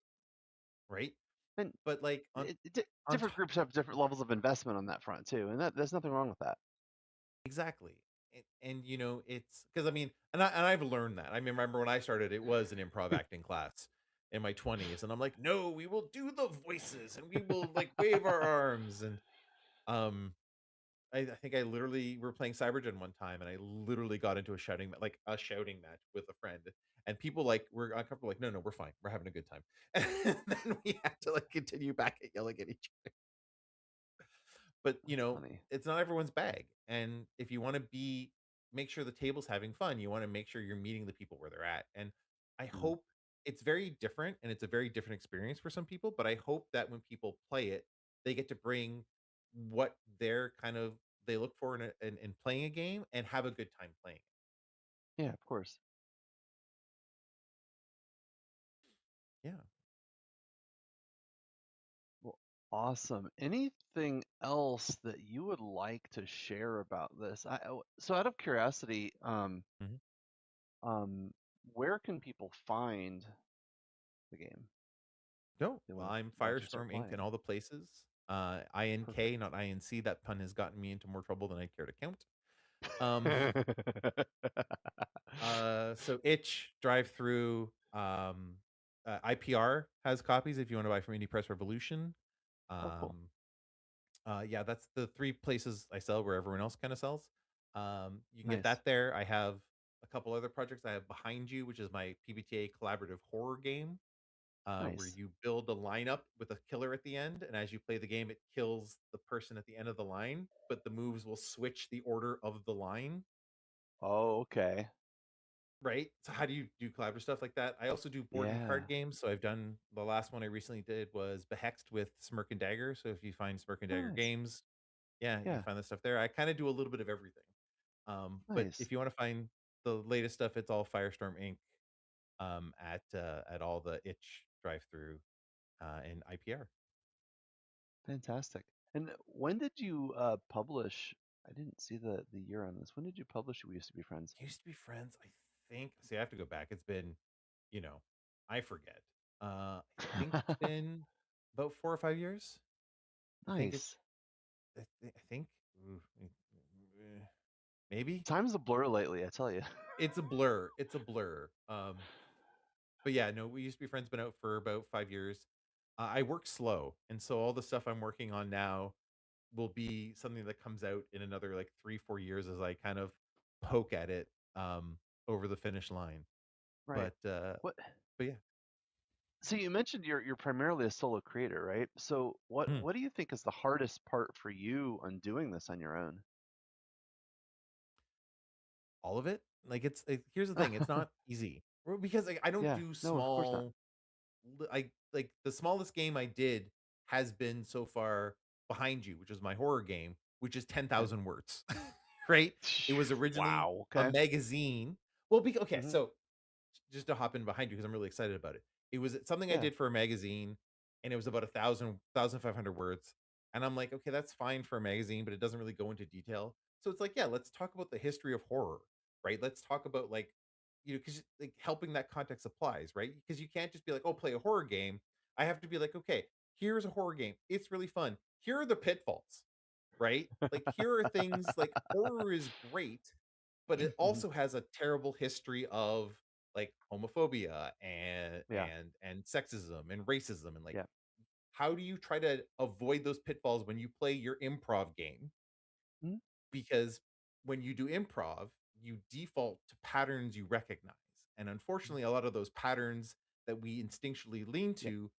right? And But like on different top groups have different levels of investment on that front too, and there's nothing wrong with that. exactly. And it's because I mean, and I've learned that. I mean, remember when I started, it was an improv acting class in my 20s, and I'm like, no, we will do the voices and we will like wave our arms and um I think I literally we were playing Cybergen one time, and I literally got into a shouting match with a friend, and people like were uncomfortable. Like, no, no, we're fine. We're having a good time. And then we had to like continue back at yelling at each but, That's funny. it's not everyone's bag, and if you wanna make sure the table's having fun, you wanna make sure you're meeting the people where they're at, and I Mm, hope it's very different, and it's a very different experience for some people, but I hope that when people play it, they get to bring what they're kind of they look for in playing a game and have a good time playing it. Yeah, of course. Yeah. Well, awesome. Anything else that you would like to share about this? So out of curiosity, Mhm. um, where can people find the game? No, They well, want to I'm actually start Firestorm Ink in playing. all the places. INK, Perfect. not INC. That pun has gotten me into more trouble than I care to count. Um, so Itch, Drive Through, IPR has copies if you want to buy from Indie Press Revolution. Oh, cool. Um, yeah, that's the 3 places I sell where everyone else kinda sells. You can get Nice. that there. I have a couple other projects. I have Behind You, which is my PBTA collaborative horror game, where Nice. you build a lineup with a killer at the end, and as you play the game, it kills the person at the end of the line, but the moves will switch the order of the line, Oh, okay. right? So how do you do collaborative stuff like that? I also do board and card Yeah. games, so I've done the last one I recently did was Behexed with Smirk and Dagger, so if you find Smirk and Dagger Nice. games, yeah, you Yeah. find that stuff there. I kinda do a little bit of everything. But Nice. if you wanna find the latest stuff, it's all Firestorm Ink. At all the itch drive through and IPR. Fantastic. And when did you publish? I didn't see the year on this. When did you publish We Used to Be Friends? Used to be friends, I think. See, I have to go back. It's been, you know, I forget. I think it's been about 4 or 5 years. I think it's Nice. I think ooh, maybe. Time's a blur lately, I tell you. It's a blur. It's a blur. But yeah, no, We Used to Be Friends been out for about 5 years. I work slow, and so all the stuff I'm working on now will be something that comes out in another like 3, 4 years as I kind of poke at it over the finish line. Right. But uh What but yeah. So you mentioned you're primarily a solo creator, right? So Mm, what do you think is the hardest part for you on doing this on your own? all of it? Like here's the thing, it's not easy. Well, because like I don't Yeah. do No, of course not. small I like the smallest game I did has been so far Behind You, which is my horror game, which is Okay. 10,000 words. Right? It was originally Wow. a Okay. magazine. Well, okay, Hmm. so just to hop in behind you because I'm really excited about it. It was something I Yeah. did for a magazine, and it was about 1,500 words. And I'm like, okay, that's fine for a magazine, but it doesn't really go into detail. So it's like, yeah, let's talk about the history of horror, right? Let's talk about like, because like helping that context applies, right? Because you can't just be like, oh, play a horror game. I have to be like, okay, here's a horror game. It's really fun. Here are the pitfalls, right? Like, here are things like horror is great, but it Hmm. also has a terrible history of like homophobia Yeah. and sexism and racism and like Yeah. how do you try to avoid those pitfalls when you play your improv game? Mhm. Because when you do improv, you default to patterns you recognize. And unfortunately, a lot of those patterns that we instinctually lean Yeah. to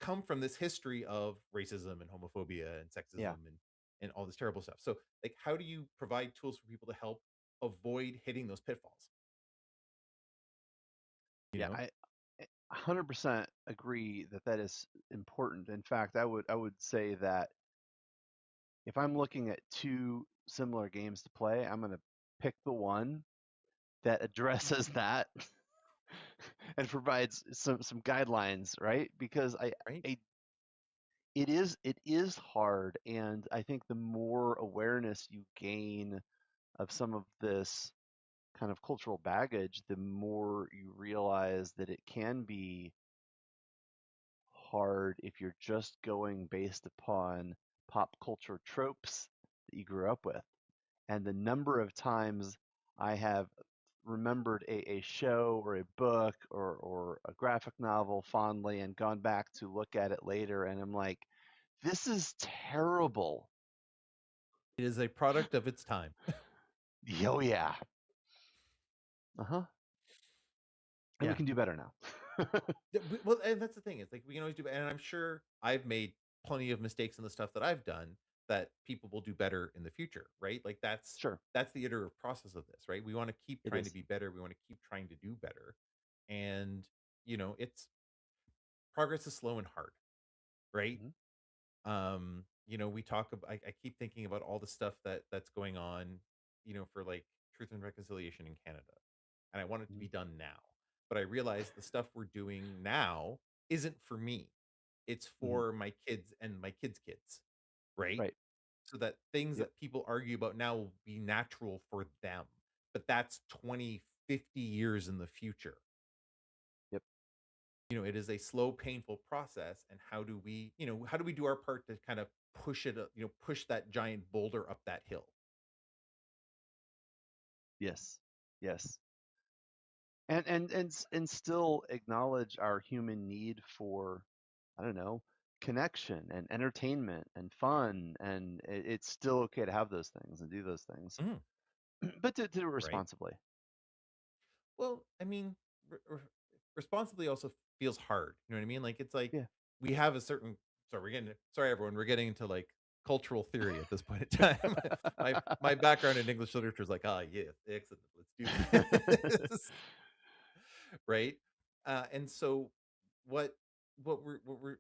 come from this history of racism and homophobia and Yeah. sexism and all this terrible stuff. So, like, how do you provide tools for people to help avoid hitting those pitfalls? You Yeah. know? 100% agree that that is important. In fact, I would say that if I'm looking at two similar games to play, I'm going to pick the one that addresses that and provides some guidelines, right? Because Right? I it is hard, and I think the more awareness you gain of some of this kind of cultural baggage, the more you realize that it can be hard if you're just going based upon pop culture tropes that you grew up with. And the number of times I have remembered a show or a book or a graphic novel fondly and gone back to look at it later and I'm like, this is terrible. It is a product of its time. Oh yeah. Uh-huh. And we Yeah. can do better now. Well, and that's the thing. It's like we can always do, and I'm sure I've made plenty of mistakes in the stuff that I've done that people will do better in the future, right? Like Sure, that's the iterative process of this, right? We want to keep it trying to is. be better. We want to keep trying to do better, and it's progress is slow and hard, right? Mhm. We talk about. I keep thinking about all the stuff that's going on, for like truth and reconciliation in Canada. and I want it to Mhm. be done now. But I realize the stuff we're doing now isn't for me. It's Mhm. for my kids and my kids' kids, right? Right. So that things Yep. that people argue about now will be natural for them. But that's 20, 50 years in the future. Yep. It is a slow, painful process. And how do we do our part to kind of push it, push that giant boulder up that hill? Yes. Yes. And still acknowledge our human need for, I don't know, connection and entertainment and fun, and it's still okay to have those things and do those things, Mhm. but to do it Right? responsibly. Well, I mean, responsibly also feels hard. You know what I mean? Like it's like Yeah. we have a certain. Sorry, everyone. We're getting into like cultural theory at this point in time. My background in English literature is like, yeah, excellent. Let's do this, right? And so, what what we're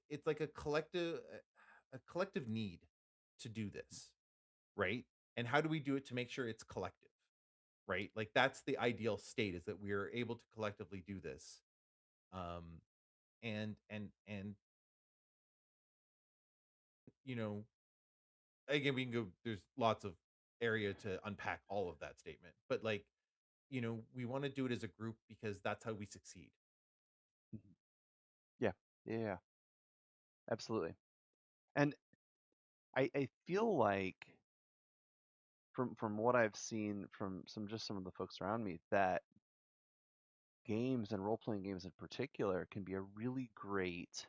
it's like a collective need to do this, right? And how do we do it to make sure it's collective? Right? Like that's the ideal state, is that we are able to collectively do this. Um and you know, again, we can go, there's lots of area to unpack all of that statement. But like, we want to do it as a group because that's how we succeed. Mhm. Yeah. Yeah. Yeah. Absolutely. And I feel like from what I've seen from some of the folks around me, that games and role playing games in particular can be a really great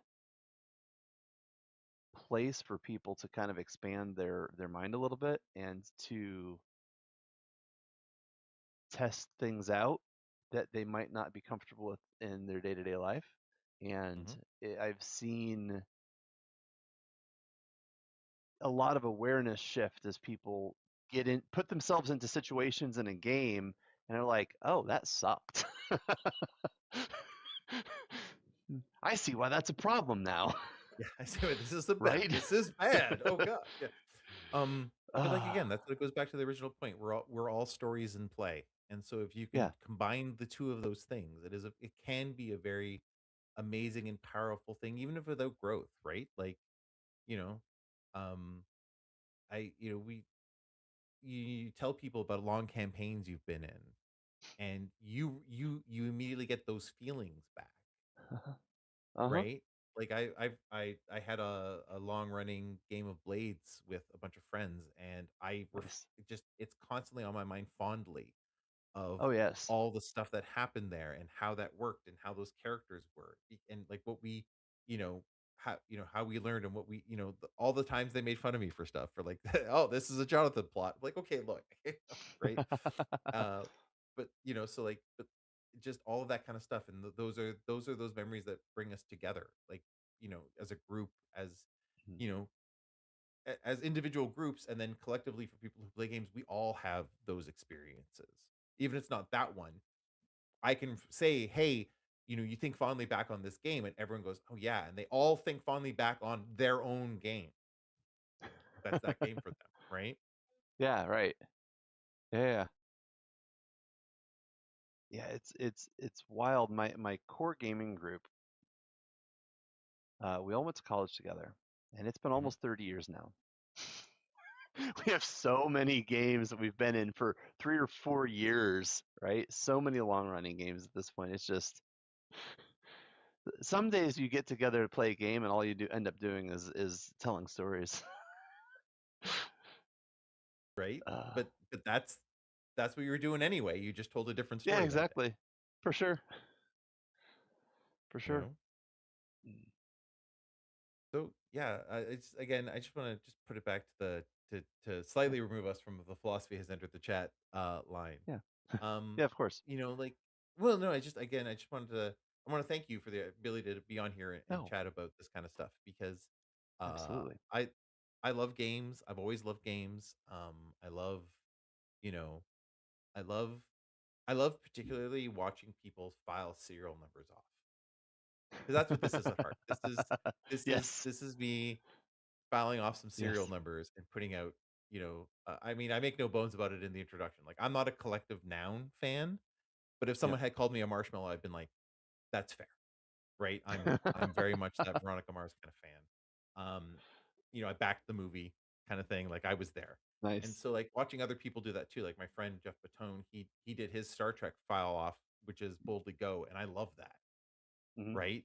place for people to kind of expand their mind a little bit and to test things out that they might not be comfortable with in their day-to-day life. And Hmm. I've seen a lot of awareness shift as people put themselves into situations in a game and are like, oh, that sucked. I see why that's a problem now. Yeah, I see what this is a bad. Right? This is bad. Oh god. Yeah. But like again, Ah, that's what it goes back to the original point. We're all stories in play. And so if you yeah. can combine the two of those things, it can be a very amazing and powerful thing, even if without growth, right? Like, you know, um, I you know, we you tell people about long campaigns you've been in, and you immediately get those feelings back, Uh-huh. right? Like I had a long running game of Blades with a bunch of friends, and Nice. it's constantly on my mind fondly of Oh, yes. all the stuff that happened there and how that worked and how those characters were, and like what we, you know how we learned, and what we, all the times they made fun of me for stuff, for like, oh, this is a Jonathan plot, like, okay, look, right. uh but so like, but just all of that kind of stuff, and those are those memories that bring us together, like, as a group, as Mhm. you know as individual groups, and then collectively for people who play games, we all have those experiences. Even if it's not that one, I can say, "Hey, you think fondly back on this game," and everyone goes, "Oh yeah," and they all think fondly back on their own game. That's that game for them, right? Yeah, right. Yeah, yeah. Yeah, it's wild. My core gaming group, we all went to college together, and it's been Mhm. almost 30 years now. We have so many games that we've been in for 3 or 4 years, right? So many long running games at this point. It's just some days you get together to play a game and all you do end up doing is telling stories. Right? Uh, But that's what you were doing anyway. You just told a different yeah, story that day, exactly. For sure. For you sure. know? Mm. So yeah, it's again, I just want to just put it back to the to Yeah. slightly remove us from the philosophy has entered the chat line. Yeah. Um, Yeah, of course. like, well, no, I just wanted to I want to thank you for the ability to be on here and No, chat about this kind of stuff, because uh absolutely. I I love games. I've always loved games. I love, you know, I love I love particularly watching people file serial numbers off. Because that's what this is at heart. This is Yes. this is me filing off some serial Yes. numbers and putting out. I mean, I make no bones about it in the introduction. Like, I'm not a collective noun fan, but if Yep. someone had called me a marshmallow, I've been like, "That's fair." Right? I'm very much that Veronica Mars kind of fan. Um, I backed the movie kind of thing, like, I was there. And Nice. so, like, watching other people do that too, like my friend Jeff Batone, he did his Star Trek file off, which is Boldly Go, and I love that, Hmm. right?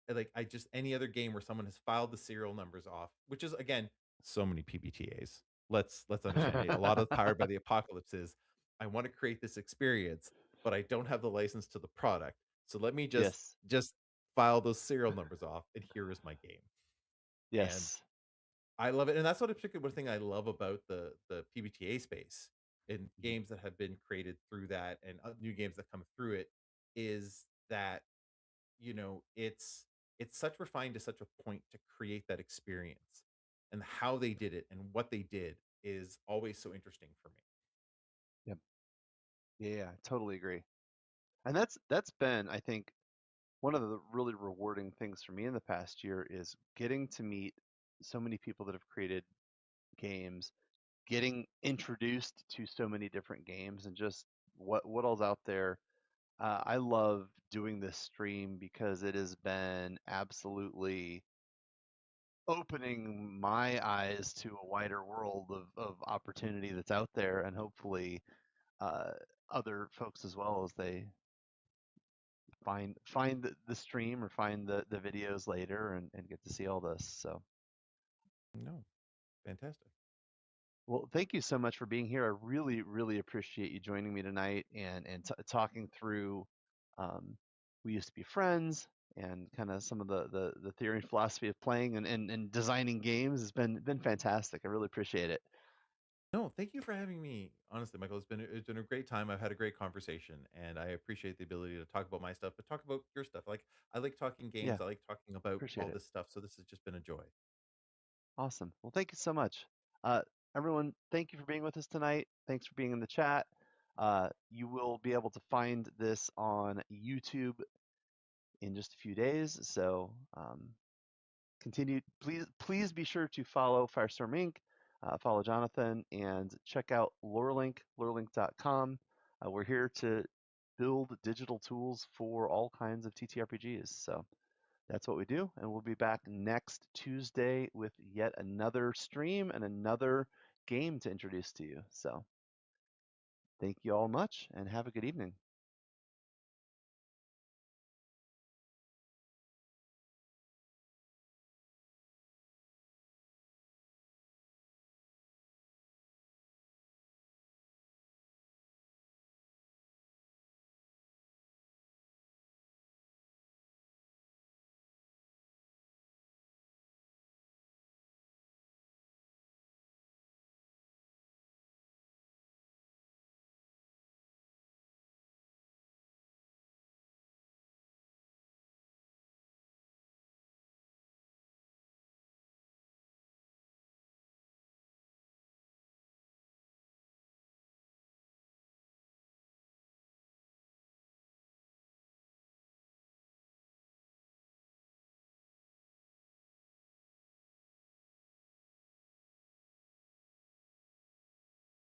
Like, I just any other game where someone has filed the serial numbers off, which is again, so many PBTAs. Let's understand, a lot of Powered by the Apocalypse is, I wanna create this experience, but I don't have the license to the product. So let me just Yes. just file those serial numbers off, and here is my game. And Yes. I love it, and that's what a particular thing I love about the PBTA space in Mhm. games that have been created through that and, new games that come through it, is that it's such refined to such a point to create that experience, and how they did it and what they did is always so interesting for me. Yep. Yeah, I totally agree. And that's been, I think, one of the really rewarding things for me in the past year is getting to meet so many people that have created games, getting introduced to so many different games, and just what all's out there. I love doing this stream because it has been absolutely opening my eyes to a wider world of opportunity that's out there, and hopefully uh, other folks as well, as they find the stream or find the videos later, and get to see all this. So, No, fantastic. well, thank you so much for being here. I really, really appreciate you joining me tonight, and talking through. Um, we used to be friends, and kind of some of the theory and philosophy of playing and designing games has been fantastic. I really appreciate it. No, thank you for having me. Honestly, Michael, it's been a great time. I've had a great conversation, and I appreciate the ability to talk about my stuff, but talk about your stuff. Like, I like talking Yeah, games. I like talking about appreciate all it. this stuff. So this has just been a joy. Awesome. Well, thank you so much. Everyone, thank you for being with us tonight. Thanks for being in the chat. You will be able to find this on YouTube in just a few days. So continue. Please be sure to follow Firestorm Inc., follow Jonathan, and check out Lurelink, lurelink.com. We're here to build digital tools for all kinds of TTRPGs. So that's what we do, and we'll be back next Tuesday with yet another stream and another game to introduce to you. So thank you all much, and have a good evening.